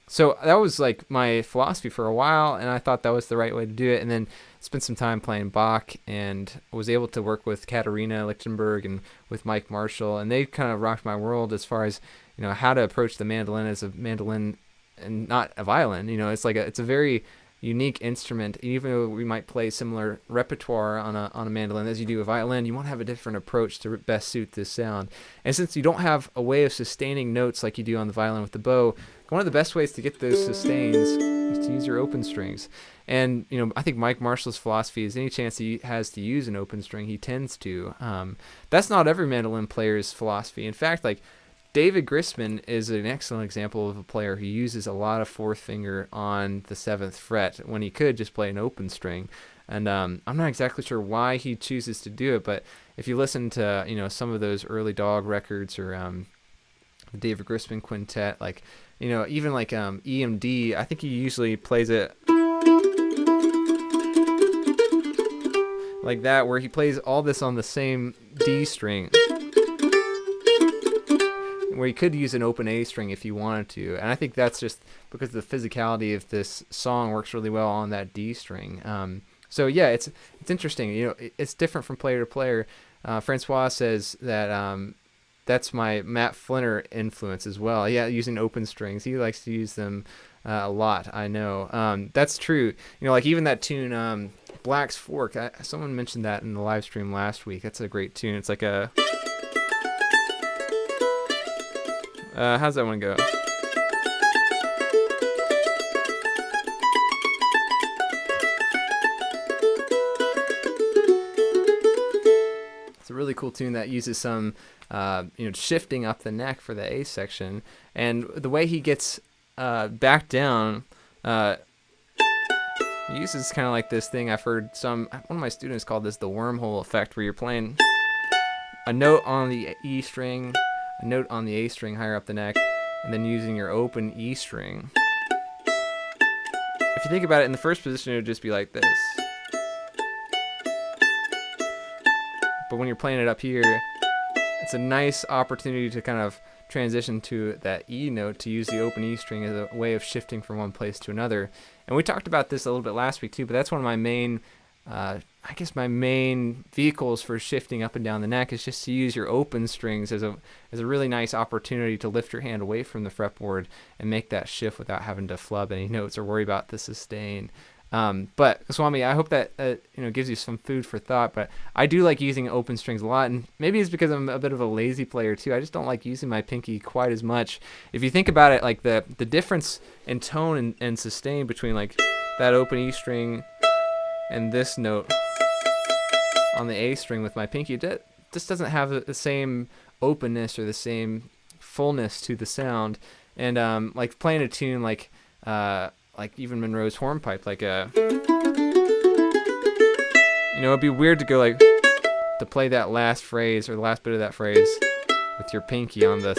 So that was like my philosophy for a while, and I thought that was the right way to do it. And then spent some time playing Bach, and was able to work with Katarina Lichtenberg and with Mike Marshall, and they kind of rocked my world as far as how to approach the mandolin as a mandolin and not a violin. It's like it's a very unique instrument. Even though we might play similar repertoire on a mandolin as you do a violin, you want to have a different approach to best suit this sound. And since you don't have a way of sustaining notes like you do on the violin with the bow, one of the best ways to get those sustains is to use your open strings. And I think Mike Marshall's philosophy is any chance he has to use an open string, he tends to. That's not every mandolin player's philosophy. In fact, like David Grisman is an excellent example of a player who uses a lot of 4th finger on the 7th fret when he could just play an open string. And I'm not exactly sure why he chooses to do it, but if you listen to some of those early Dog records or the David Grisman quintet, like even like EMD, I think he usually plays it like that, where he plays all this on the same D string, where you could use an open A string if you wanted to. And I think that's just because the physicality of this song works really well on that D string. So yeah, it's interesting. You know, it's different from player to player. Francois says that that's my Matt Flinner influence as well. Yeah, using open strings. He likes to use them a lot, I know. That's true. You know, like even that tune, Black's Fork, someone mentioned that in the live stream last week. That's a great tune. It's like a... how's that one go? It's a really cool tune that uses some, shifting up the neck for the A section, and the way he gets back down, he uses kind of like this thing I've heard one of my students called this the wormhole effect, where you're playing a note on the E string, a note on the A string higher up the neck, and then using your open E string. If you think about it, in the first position, it would just be like this. But when you're playing it up here, it's a nice opportunity to kind of transition to that E note, to use the open E string as a way of shifting from one place to another. And we talked about this a little bit last week too, but that's one of my main, my main vehicles for shifting up and down the neck is just to use your open strings as a really nice opportunity to lift your hand away from the fretboard and make that shift without having to flub any notes or worry about the sustain. But Swami, I hope that gives you some food for thought. But I do like using open strings a lot, and maybe it's because I'm a bit of a lazy player too. I just don't like using my pinky quite as much. If you think about it, like the difference in tone and sustain between like that open E string and this note on the A string with my pinky, it just doesn't have the same openness or the same fullness to the sound. And like playing a tune like even Monroe's hornpipe, it'd be weird to go to play that last phrase or the last bit of that phrase with your pinky on the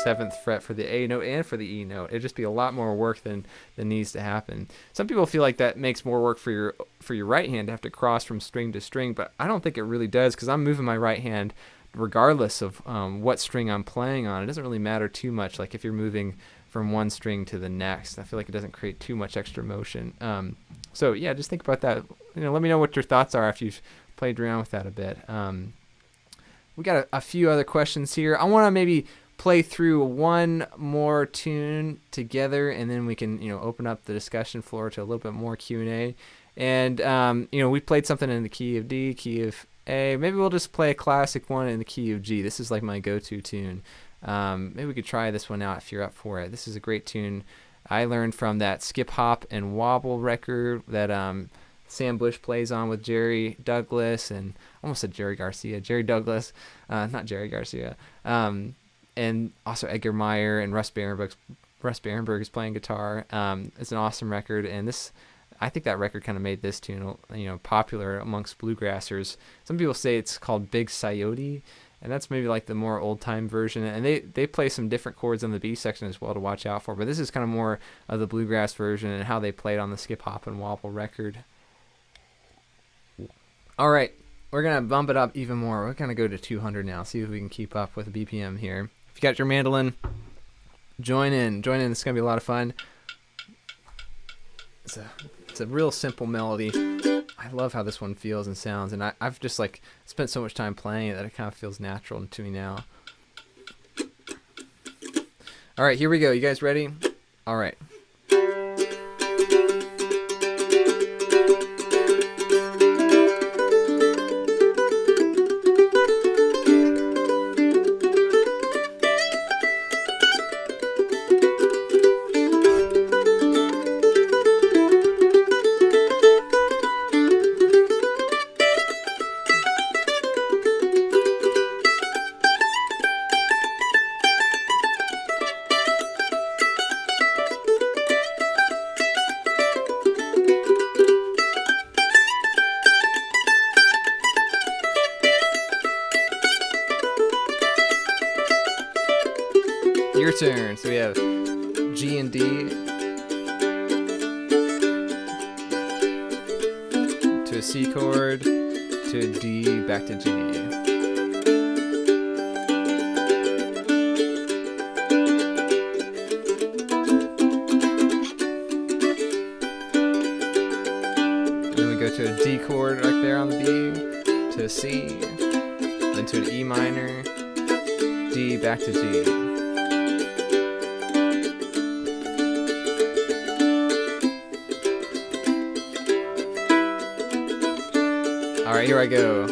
7th fret for the A note and for the E note. It'd just be a lot more work than needs to happen. Some people feel like that makes more work for your right hand to have to cross from string to string, but I don't think it really does, because I'm moving my right hand regardless of what string I'm playing on. It doesn't really matter too much, like if you're moving from one string to the next. I feel like it doesn't create too much extra motion. So yeah, just think about that. Let me know what your thoughts are after you've played around with that a bit. We got a few other questions here. I want to maybe play through one more tune together, and then we can open up the discussion floor to a little bit more Q&A. And we played something in the key of D, key of A. Maybe we'll just play a classic one in the key of G. This is like my go-to tune. Maybe we could try this one out if you're up for it. This is a great tune I learned from that Skip Hop and Wobble record that Sam Bush plays on with Jerry Douglas, and almost said Jerry Douglas, not Jerry Garcia, and also Edgar Meyer and Russ Barenberg is playing guitar. It's an awesome record, and I think that record kind of made this tune popular amongst bluegrassers. Some people say it's called Big Coyote, and that's maybe like the more old-time version. And they play some different chords on the B section as well to watch out for. But this is kind of more of the bluegrass version and how they played on the Skip Hop and Wobble record. All right, we're going to bump it up even more. We're going to go to 200 now, see if we can keep up with the BPM here. If you got your mandolin, join in. It's going to be a lot of fun. It's a real simple melody. I love how this one feels and sounds, and I've just spent so much time playing it that it kind of feels natural to me now. All right, here we go. You guys ready? All right. Your turn. So we have G and D to a C chord, to a D, back to G. To a D chord right there on the B, to a C, then to an E minor, D, back to G. All right, here I go.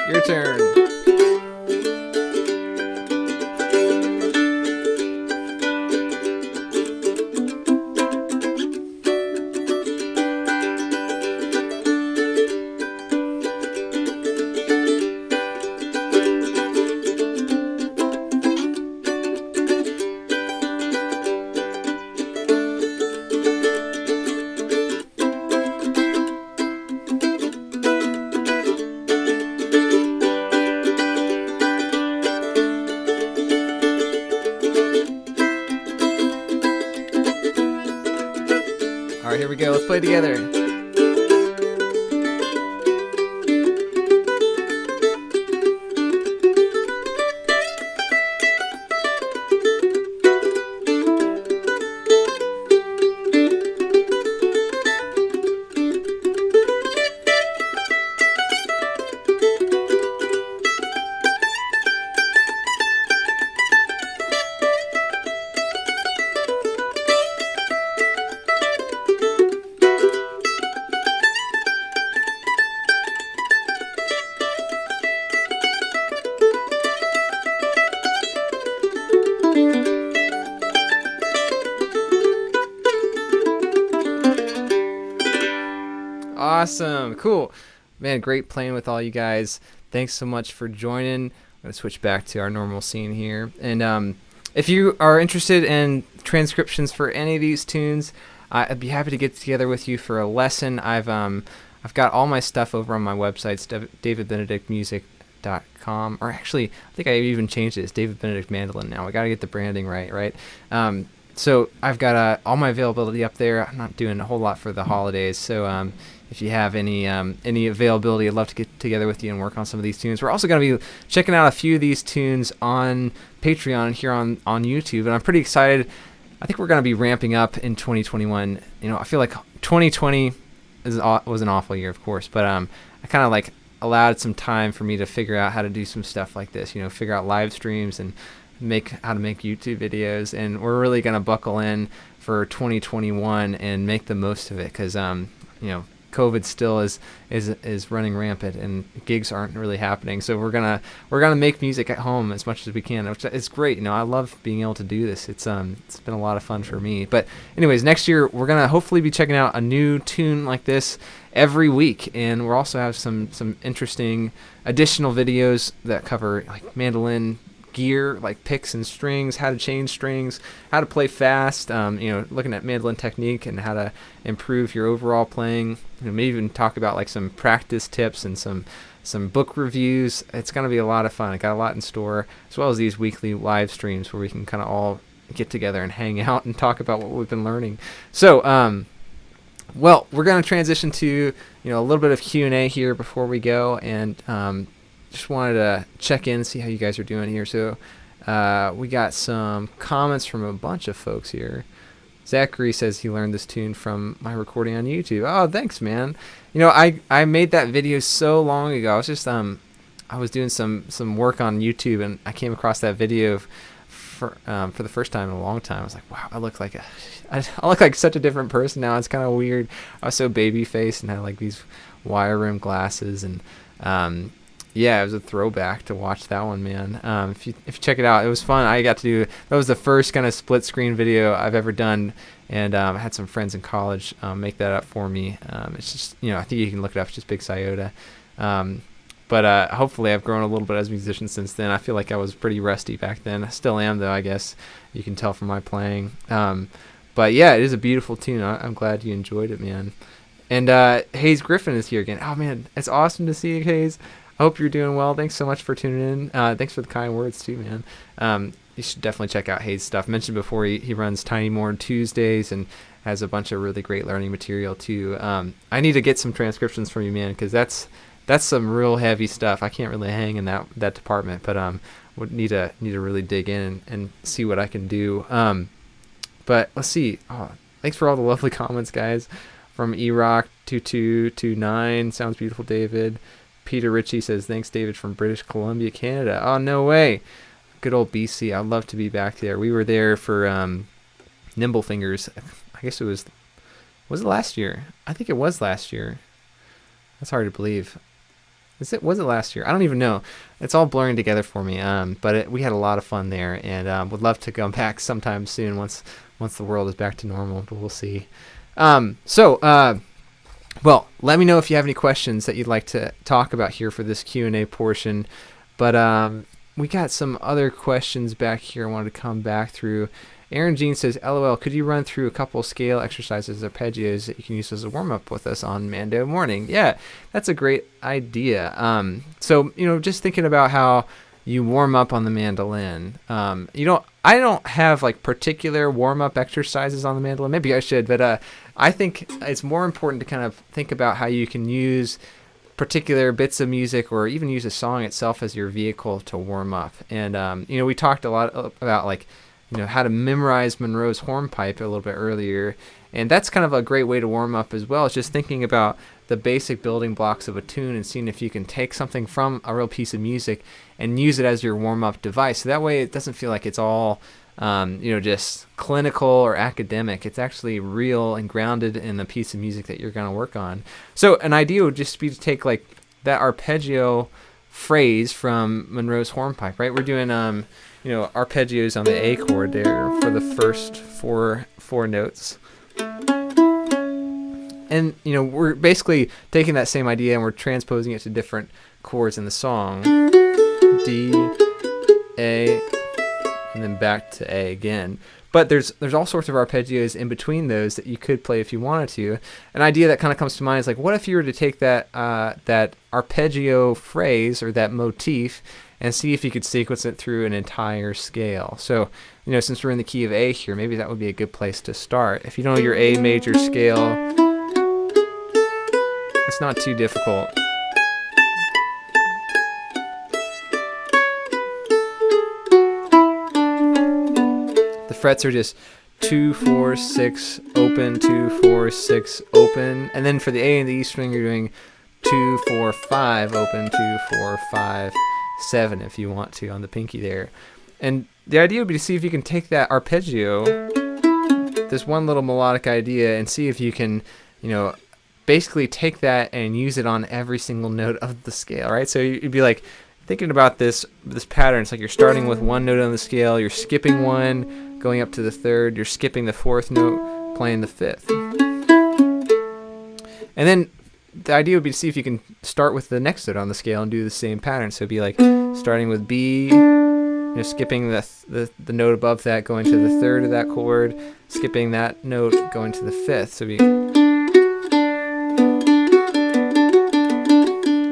Your turn. All right, here we go. Let's play together. Awesome. Cool. Man, great playing with all you guys. Thanks so much for joining. I'm going to switch back to our normal scene here. And if you are interested in transcriptions for any of these tunes, I'd be happy to get together with you for a lesson. I've got all my stuff over on my website, davidbenedictmusic.com. Or actually, I think I even changed it. It's David Benedict Mandolin now. I got to get the branding right? So I've got all my availability up there. I'm not doing a whole lot for the holidays, so if you have any availability, I'd love to get together with you and work on some of these tunes. We're also going to be checking out a few of these tunes on Patreon here on YouTube, and I'm pretty excited. I think we're going to be ramping up in 2021. You know, I feel like 2020 was an awful year, of course, but I kind of like allowed some time for me to figure out how to do some stuff like this. You know, figure out live streams and how to make YouTube videos, and we're really going to buckle in for 2021 and make the most of it, because COVID still is running rampant and gigs aren't really happening. So we're gonna make music at home as much as we can, which is great. You know, I love being able to do this. It's been a lot of fun for me. But anyways, next year we're gonna hopefully be checking out a new tune like this every week, and we'll also have some interesting additional videos that cover like mandolin gear, like picks and strings, how to change strings, how to play fast, looking at mandolin technique and how to improve your overall playing. Maybe even talk about like some practice tips and some book reviews. It's going to be a lot of fun. I got a lot in store, as well as these weekly live streams where we can kind of all get together and hang out and talk about what we've been learning. So well, we're going to transition to a little bit of Q&A here before we go, and just wanted to check in, see how you guys are doing here. So we got some comments from a bunch of folks here. Zachary says he learned this tune from my recording on YouTube. Oh, thanks, man. I made that video so long ago. I was just I was doing some work on YouTube, and I came across that video for the first time in a long time. I was like, wow, I look like such a different person now. It's kind of weird. I was so baby faced and had like these wire rimmed glasses, and Yeah, it was a throwback to watch that one, man. If you check it out, it was fun. I got to do that was the first kind of split screen video I've ever done, and I had some friends in college make that up for me. It's just I think you can look it up. It's just Big Scioto. But hopefully I've grown a little bit as a musician since then. I feel like I was pretty rusty back then. I still am, though, I guess you can tell from my playing. But yeah, it is a beautiful tune. I'm glad you enjoyed it, man. And Hayes Griffin is here again. Oh man, it's awesome to see you, Hayes. I hope you're doing well. Thanks so much for tuning in. Thanks for the kind words too, man. You should definitely check out Hayes' stuff. I mentioned before, he runs Tiny Morn Tuesdays and has a bunch of really great learning material too. I need to get some transcriptions from you, man, because that's some real heavy stuff. I can't really hang in that department, but would need to really dig in and see what I can do. But let's see. Oh, thanks for all the lovely comments, guys. From erock2229, sounds beautiful, David. Peter Ritchie says, thanks, David, from British Columbia, Canada. Oh, no way. Good old BC. I'd love to be back there. We were there for Nimble Fingers. I guess it was it last year? I think it was last year. That's hard to believe. Was it last year? I don't even know. It's all blurring together for me. But we had a lot of fun there, and would love to come back sometime soon once the world is back to normal, but we'll see. Well, let me know if you have any questions that you'd like to talk about here for this Q&A portion. But we got some other questions back here I wanted to come back through. Aaron Jean says, LOL, could you run through a couple scale exercises, arpeggios that you can use as a warm-up with us on Mando Morning? Yeah, that's a great idea. So, just thinking about how you warm up on the mandolin. I don't have like particular warm-up exercises on the mandolin. Maybe I should, but I think it's more important to kind of think about how you can use particular bits of music or even use a song itself as your vehicle to warm up. And we talked a lot about like how to memorize Monroe's hornpipe a little bit earlier, and that's kind of a great way to warm up as well. It's just thinking about the basic building blocks of a tune and seeing if you can take something from a real piece of music and use it as your warm-up device. So that way it doesn't feel like it's all just clinical or academic. It's actually real and grounded in the piece of music that you're going to work on. So an idea would just be to take like that arpeggio phrase from Monroe's hornpipe, right? We're doing arpeggios on the A chord there for the first four notes. And we're basically taking that same idea and we're transposing it to different chords in the song. D, A, and then back to A again. But there's all sorts of arpeggios in between those that you could play if you wanted to. An idea that kind of comes to mind is like, what if you were to take that arpeggio phrase or that motif and see if you could sequence it through an entire scale. So, since we're in the key of A here, maybe that would be a good place to start. If you know your A major scale, it's not too difficult. The frets are just 2, 4, 6, open, 2, 4, 6, open. And then for the A and the E string, you're doing 2, 4, 5, open, 2, 4, 5, 7 if you want to on the pinky there. And the idea would be to see if you can take that arpeggio, this one little melodic idea, and see if you can, basically take that and use it on every single note of the scale, right? So you'd be like thinking about this pattern. It's like you're starting with one note on the scale, you're skipping one, going up to the third, you're skipping the fourth note, playing the fifth. And then the idea would be to see if you can start with the next note on the scale and do the same pattern. So it'd be like starting with B, skipping the note above that, going to the third of that chord, skipping that note, going to the fifth. So it'd be...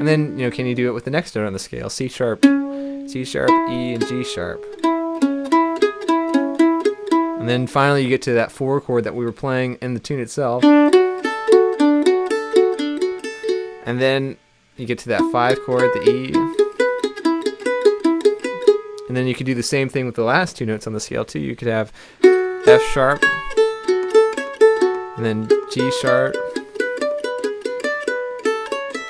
And then, can you do it with the next note on the scale? C sharp, E, and G sharp. And then finally you get to that 4 chord that we were playing in the tune itself. And then you get to that 5 chord, the E. And then you could do the same thing with the last 2 notes on the scale too. You could have F sharp, and then G sharp.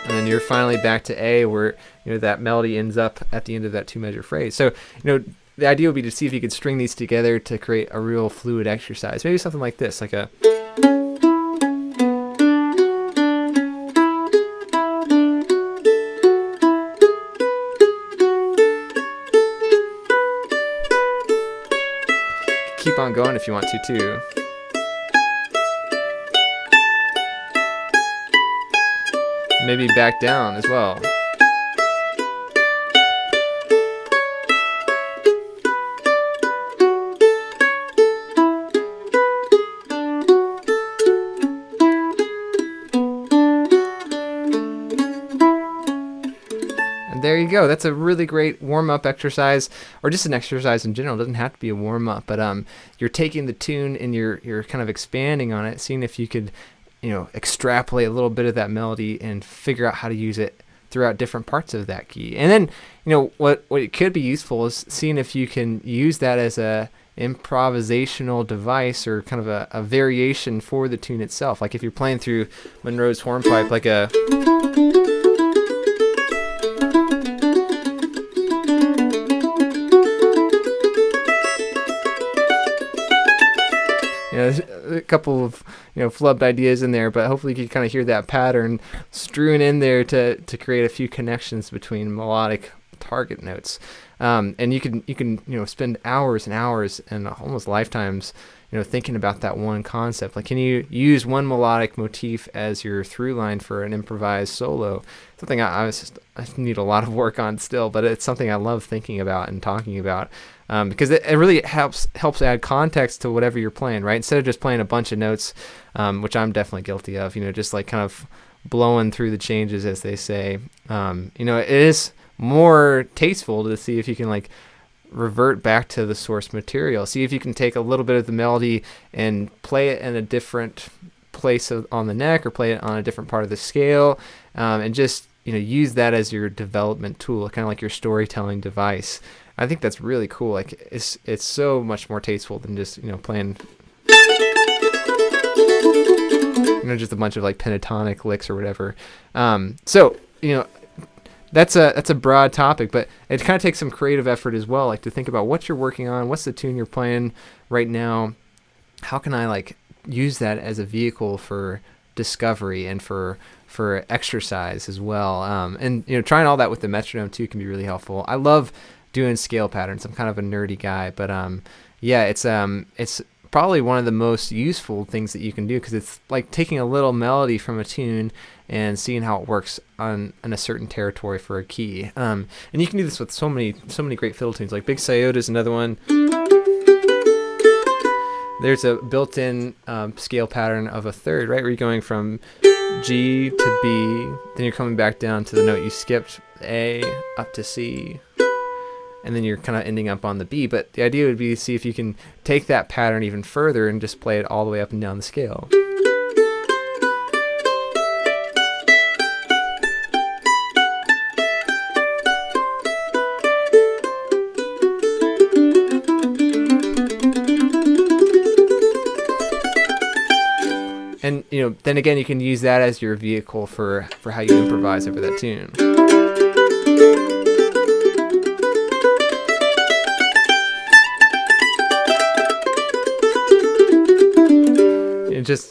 And then you're finally back to A, where that melody ends up at the end of that 2-measure phrase. So the idea would be to see if you could string these together to create a real fluid exercise. Maybe something like this, like a... on going if you want to too. Maybe back down as well. There you go. That's a really great warm-up exercise, or just an exercise in general. It doesn't have to be a warm-up, but you're taking the tune and you're kind of expanding on it, seeing if you could, extrapolate a little bit of that melody and figure out how to use it throughout different parts of that key. And then, what it could be useful is seeing if you can use that as a improvisational device or kind of a variation for the tune itself. Like if you're playing through Monroe's hornpipe, like a a couple of flubbed ideas in there, but hopefully you can kind of hear that pattern strewn in there to create a few connections between melodic target notes. And you can spend hours and hours and almost lifetimes thinking about that one concept. Like, can you use one melodic motif as your through line for an improvised solo? Something I need a lot of work on still, but it's something I love thinking about and talking about. Because it really helps add context to whatever you're playing, right? Instead of just playing a bunch of notes, which I'm definitely guilty of, just like kind of blowing through the changes, as they say. It is more tasteful to see if you can like revert back to the source material. See if you can take a little bit of the melody and play it in a different place on the neck, or play it on a different part of the scale, and just use that as your development tool, kind of like your storytelling device. I think that's really cool. Like it's so much more tasteful than just playing just a bunch of like pentatonic licks or whatever. So that's a broad topic, but it kind of takes some creative effort as well, like to think about what you're working on, what's the tune you're playing right now, how can I like use that as a vehicle for discovery and for exercise as well. And trying all that with the metronome too can be really helpful. I love doing scale patterns. I'm kind of a nerdy guy, but it's probably one of the most useful things that you can do, because it's like taking a little melody from a tune and seeing how it works in a certain territory for a key. And you can do this with so many great fiddle tunes. Like Big Scioto is another one. There's a built-in scale pattern of a third, right, where you're going from G to B, then you're coming back down to the note you skipped, A, up to C, and then you're kind of ending up on the B. But the idea would be to see if you can take that pattern even further and just play it all the way up and down the scale. And then again, you can use that as your vehicle for how you improvise over that tune.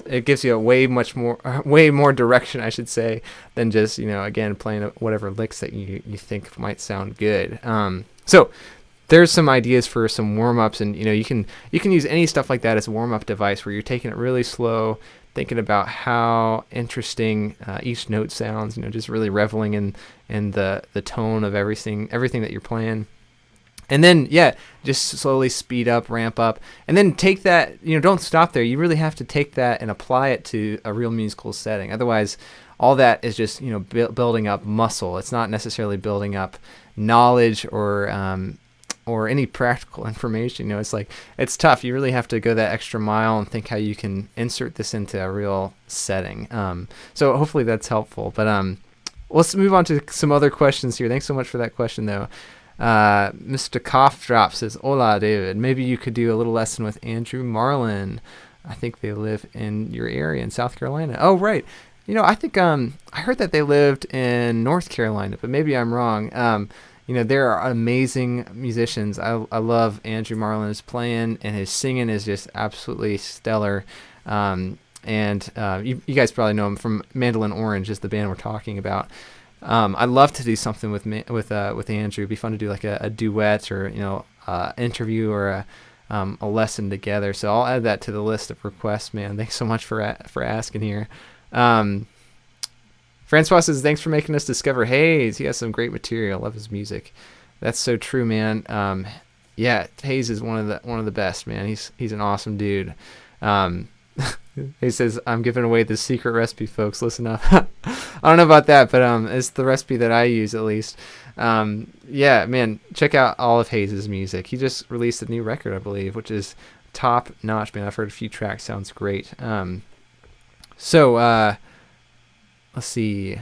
It gives you a way more direction, I should say, than just again playing whatever licks that you think might sound good. So there's some ideas for some warm-ups, and you can use any stuff like that as a warm-up device where you're taking it really slow, thinking about how interesting each note sounds, just really reveling in the tone of everything that you're playing. And then, just slowly speed up, ramp up, and then take that, don't stop there. You really have to take that and apply it to a real musical setting. Otherwise, all that is just, building up muscle. It's not necessarily building up knowledge or any practical information. It's tough. You really have to go that extra mile and think how you can insert this into a real setting. So hopefully that's helpful. But let's move on to some other questions here. Thanks so much for that question, though. Mr. Cough Drop says, "Hola, David. Maybe you could do a little lesson with Andrew Marlin. I think they live in your area in South Carolina." Oh, right. I think I heard that they lived in North Carolina, but maybe I'm wrong. There are amazing musicians. I love Andrew Marlin's playing, and his singing is just absolutely stellar. You guys probably know him from Mandolin Orange, is the band we're talking about. I'd love to do something with Andrew. It'd be fun to do like a duet or interview or a lesson together. So I'll add that to the list of requests, man. Thanks so much for asking here. Francois says, thanks for making us discover Hayes. He has some great material. I love his music. That's so true, man. Yeah, Hayes is one of the best, man. He's an awesome dude. He says, I'm giving away the secret recipe, folks. Listen up. I don't know about that, but it's the recipe that I use, at least. Yeah, man, check out all of Hayes' music. He just released a new record, I believe, which is top notch, man. I've heard a few tracks. Sounds great. So let's see.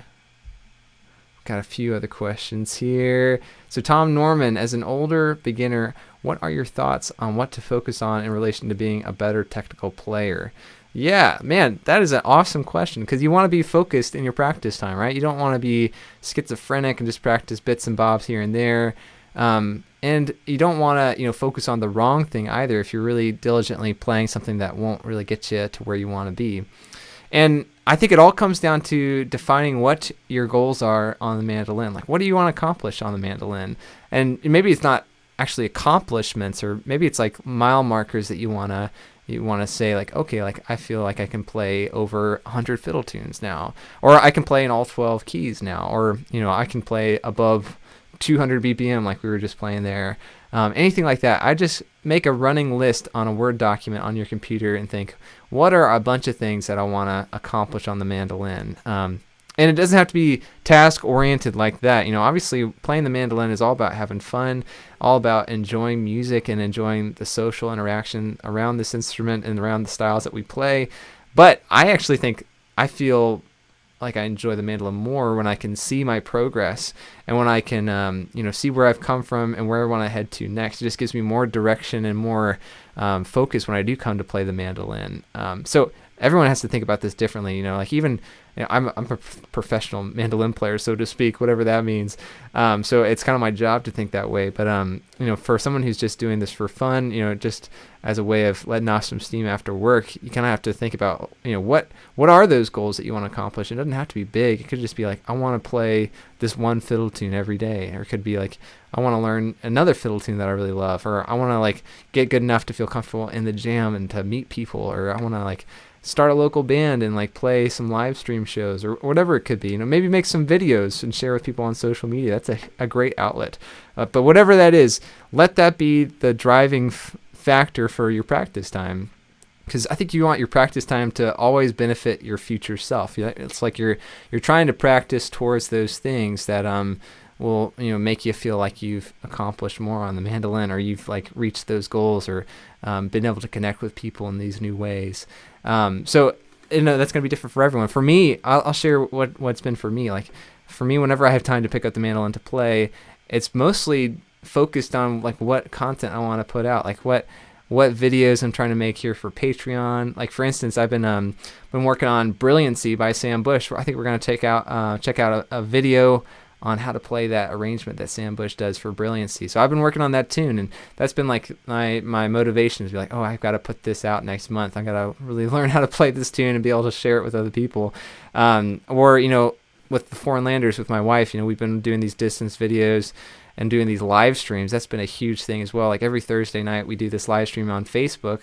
Got a few other questions here. So Tom Norman, as an older beginner, what are your thoughts on what to focus on in relation to being a better technical player? Yeah, man, that is an awesome question, because you want to be focused in your practice time, right? You don't want to be schizophrenic and just practice bits and bobs here and there. And you don't want to, focus on the wrong thing either if you're really diligently playing something that won't really get you to where you want to be. And I think it all comes down to defining what your goals are on the mandolin. Like, what do you want to accomplish on the mandolin? And maybe it's not actually accomplishments, or maybe it's like mile markers that you want to say, like, okay, like I feel like I can play over 100 fiddle tunes now, or I can play in all 12 keys now, or I can play above 200 BPM like we were just playing there. Anything like that. I just make a running list on a Word document on your computer and think, what are a bunch of things that I want to accomplish on the mandolin? And it doesn't have to be task oriented like that. Obviously playing the mandolin is all about having fun, all about enjoying music and enjoying the social interaction around this instrument and around the styles that we play. But I actually think I feel like I enjoy the mandolin more when I can see my progress and when I can, see where I've come from and where I want to head to next. It just gives me more direction and more focus when I do come to play the mandolin. So everyone has to think about this differently. Like even I'm a professional mandolin player, so to speak, whatever that means. So it's kind of my job to think that way. But for someone who's just doing this for fun, just as a way of letting off some steam after work, you kind of have to think about, what are those goals that you want to accomplish? It doesn't have to be big. It could just be like, I want to play this one fiddle tune every day, or it could be like, I want to learn another fiddle tune that I really love, or I want to like get good enough to feel comfortable in the jam and to meet people, or I want to like start a local band and like play some live stream shows, or whatever it could be. Maybe make some videos and share with people on social media. That's a great outlet. But whatever that is, let that be the driving factor for your practice time, because I think you want your practice time to always benefit your future self. It's like you're trying to practice towards those things that will make you feel like you've accomplished more on the mandolin, or you've like reached those goals, or been able to connect with people in these new ways. So that's going to be different for everyone. For me, I'll share what's been for me. Like for me, whenever I have time to pick up the mandolin to play, it's mostly focused on like what content I want to put out, like what videos I'm trying to make here for Patreon. Like for instance, I've been working on Brilliancy by Sam Bush. I think we're going to check out a video on how to play that arrangement that Sam Bush does for Brilliancy. So I've been working on that tune, and that's been like my motivation to be like, oh, I've got to put this out next month. I got to really learn how to play this tune and be able to share it with other people. Or with the Foreign Landers with my wife, we've been doing these distance videos and doing these live streams. That's been a huge thing as well. Like every Thursday night we do this live stream on Facebook,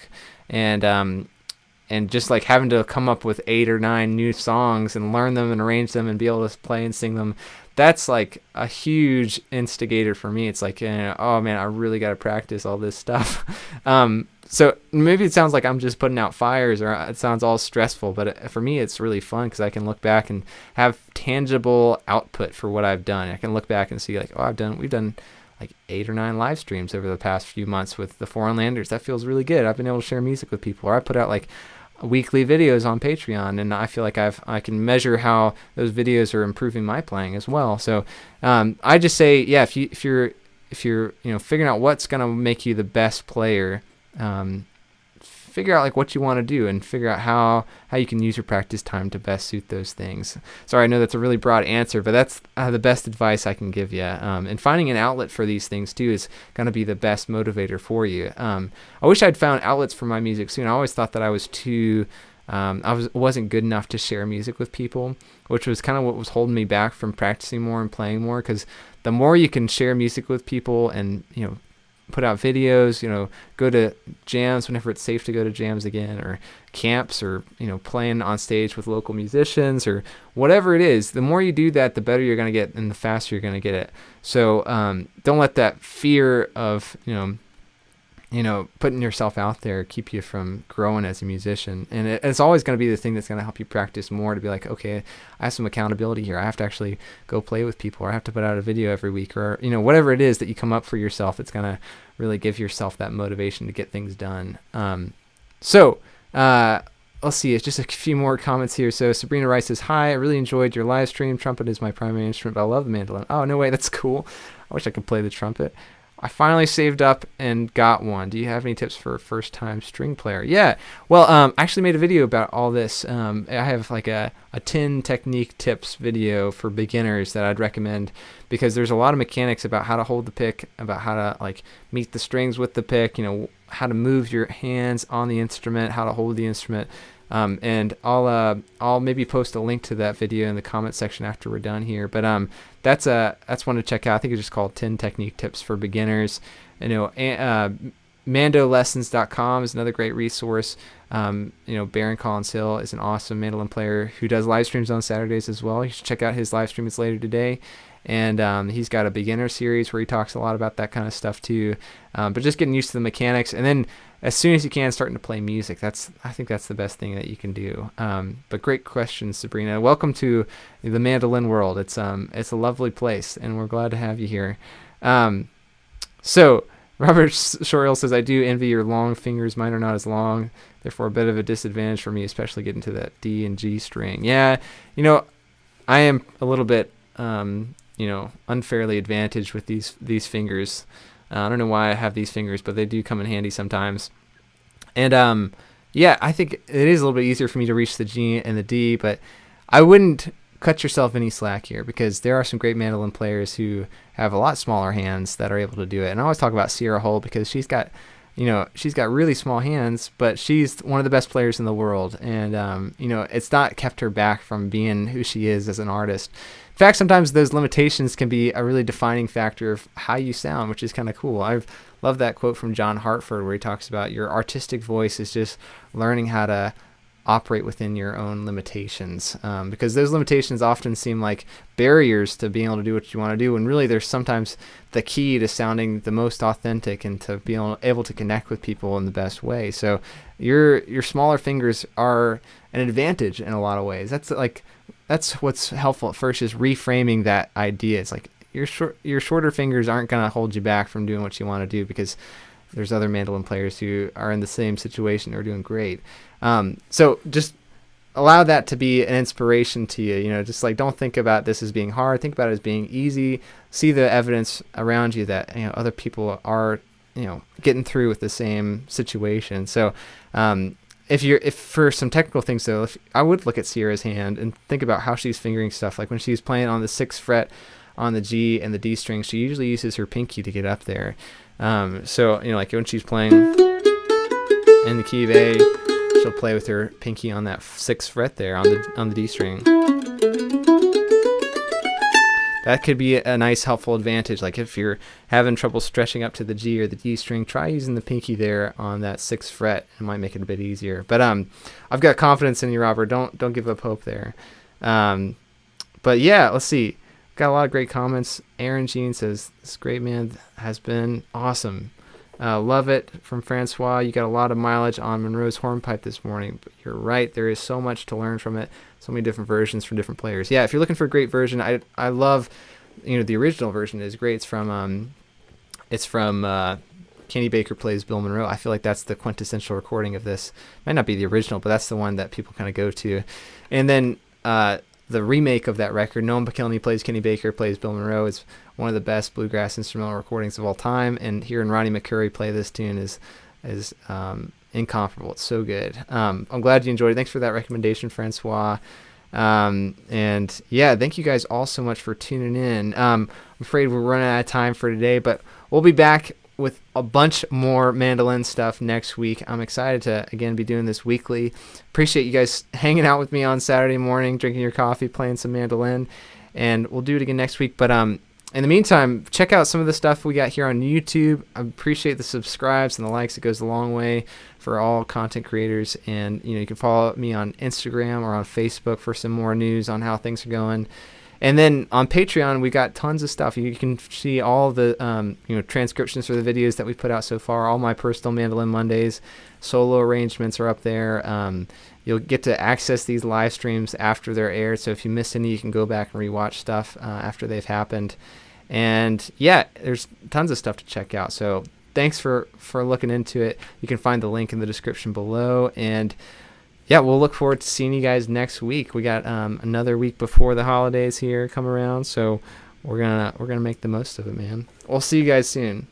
and just like having to come up with 8 or 9 new songs and learn them and arrange them and be able to play and sing them, that's like a huge instigator for me. It's like, oh man, I really got to practice all this stuff. So maybe it sounds like I'm just putting out fires, or it sounds all stressful, but for me it's really fun because I can look back and have tangible output for what I've done. I can look back and see like, oh, we've done like 8 or 9 live streams over the past few months with the Foreign Landers. That feels really good. I've been able to share music with people, or I put out like weekly videos on Patreon, and I feel like I can measure how those videos are improving my playing as well. So I just say, yeah, if you're figuring out what's gonna make you the best player, figure out like what you want to do and figure out how you can use your practice time to best suit those things. Sorry, I know that's a really broad answer, but that's the best advice I can give you. And finding an outlet for these things too is going to be the best motivator for you. I wish I'd found outlets for my music soon. I always thought that I was too wasn't good enough to share music with people, which was kind of what was holding me back from practicing more and playing more, because the more you can share music with people and put out videos, go to jams whenever it's safe to go to jams again, or camps, or playing on stage with local musicians, or whatever it is. The more you do that, the better you're going to get and the faster you're going to get it. So don't let that fear of putting yourself out there keep you from growing as a musician. And it's always going to be the thing that's going to help you practice more, to be like, okay, I have some accountability here. I have to actually go play with people, or I have to put out a video every week, or whatever it is that you come up for yourself, that's going to really give yourself that motivation to get things done. Let's see, it's just a few more comments here. So Sabrina Rice says, hi, I really enjoyed your live stream. Trumpet is my primary instrument, but I love the mandolin. Oh, no way, that's cool. I wish I could play the trumpet. I finally saved up and got one. Do you have any tips for a first-time string player? Yeah. Well, I actually made a video about all this. I have like a 10 technique tips video for beginners that I'd recommend, because there's a lot of mechanics about how to hold the pick, about how to like meet the strings with the pick, how to move your hands on the instrument, how to hold the instrument. And I'll maybe post a link to that video in the comment section after we're done here. But that's one to check out. I think it's just called 10 Technique Tips for Beginners. Mandolessons.com is another great resource. Baron Collins Hill is an awesome mandolin player who does live streams on Saturdays as well. You should check out his live stream. It's later today. And he's got a beginner series where he talks a lot about that kind of stuff too. But just getting used to the mechanics, and then as soon as you can, starting to play music. I think that's the best thing that you can do. But great question, Sabrina. Welcome to the mandolin world. It's a lovely place, and we're glad to have you here. So Robert Shoriel says, I do envy your long fingers. Mine are not as long, therefore a bit of a disadvantage for me, especially getting to that D and G string. Yeah, I am a little bit unfairly advantaged with these fingers. I don't know why I have these fingers, but they do come in handy sometimes. And I think it is a little bit easier for me to reach the G and the D, but I wouldn't cut yourself any slack here, because there are some great mandolin players who have a lot smaller hands that are able to do it. And I always talk about Sierra Hull, because she's got really small hands, but she's one of the best players in the world. And, it's not kept her back from being who she is as an artist. In fact, sometimes those limitations can be a really defining factor of how you sound, which is kind of cool. I've loved that quote from John Hartford, where he talks about your artistic voice is just learning how to operate within your own limitations, because those limitations often seem like barriers to being able to do what you want to do, and really there's sometimes the key to sounding the most authentic and to being able to connect with people in the best way. So your smaller fingers are an advantage in a lot of ways. That's what's helpful at first, is reframing that idea. It's like your shorter fingers aren't going to hold you back from doing what you want to do, because there's other mandolin players who are in the same situation who are doing great. So just allow that to be an inspiration to you. Just like, don't think about this as being hard. Think about it as being easy. See the evidence around you that other people are getting through with the same situation. So if for some technical things though, I would look at Sierra's hand and think about how she's fingering stuff. Like when she's playing on the 6th fret on the G and the D string, she usually uses her pinky to get up there. So like when she's playing in the key of A, she'll play with her pinky on that 6th fret there on the D string. That could be a nice helpful advantage. Like if you're having trouble stretching up to the G or the D string, try using the pinky there on that 6th fret. It might make it a bit easier. But I've got confidence in you, Robert. Don't give up hope there. But yeah, let's see. Got a lot of great comments. Aaron Jean says, this great man has been awesome. Love it. From Francois, you got a lot of mileage on Monroe's hornpipe this morning. But you're right, there is so much to learn from it. So many different versions from different players. Yeah, if you're looking for a great version, I love, the original version is great. It's from Kenny Baker Plays Bill Monroe. I feel like that's the quintessential recording of this. Might not be the original, but that's the one that people kind of go to. And then the remake of that record, Noam Pakelny Plays Kenny Baker Plays Bill Monroe, is one of the best bluegrass instrumental recordings of all time. And hearing Ronnie McCurry play this tune is incomparable. It's so good. I'm glad you enjoyed it. Thanks for that recommendation, Francois. And yeah, thank you guys all so much for tuning in. I'm afraid we're running out of time for today, but we'll be back with a bunch more mandolin stuff next week. I'm excited to, again, be doing this weekly. Appreciate you guys hanging out with me on Saturday morning, drinking your coffee, playing some mandolin, and we'll do it again next week. But In the meantime, check out some of the stuff we got here on YouTube. I appreciate the subscribes and the likes. It goes a long way for all content creators. And you can follow me on Instagram or on Facebook for some more news on how things are going. And then on Patreon, we got tons of stuff. You can see all the transcriptions for the videos that we put out so far. All my personal Mandolin Mondays, solo arrangements are up there. You'll get to access these live streams after they're aired. So if you missed any, you can go back and rewatch stuff after they've happened. And yeah, there's tons of stuff to check out. So thanks for looking into it. You can find the link in the description below. And yeah, we'll look forward to seeing you guys next week. We got another week before the holidays here come around, so we're gonna make the most of it, man. We'll see you guys soon.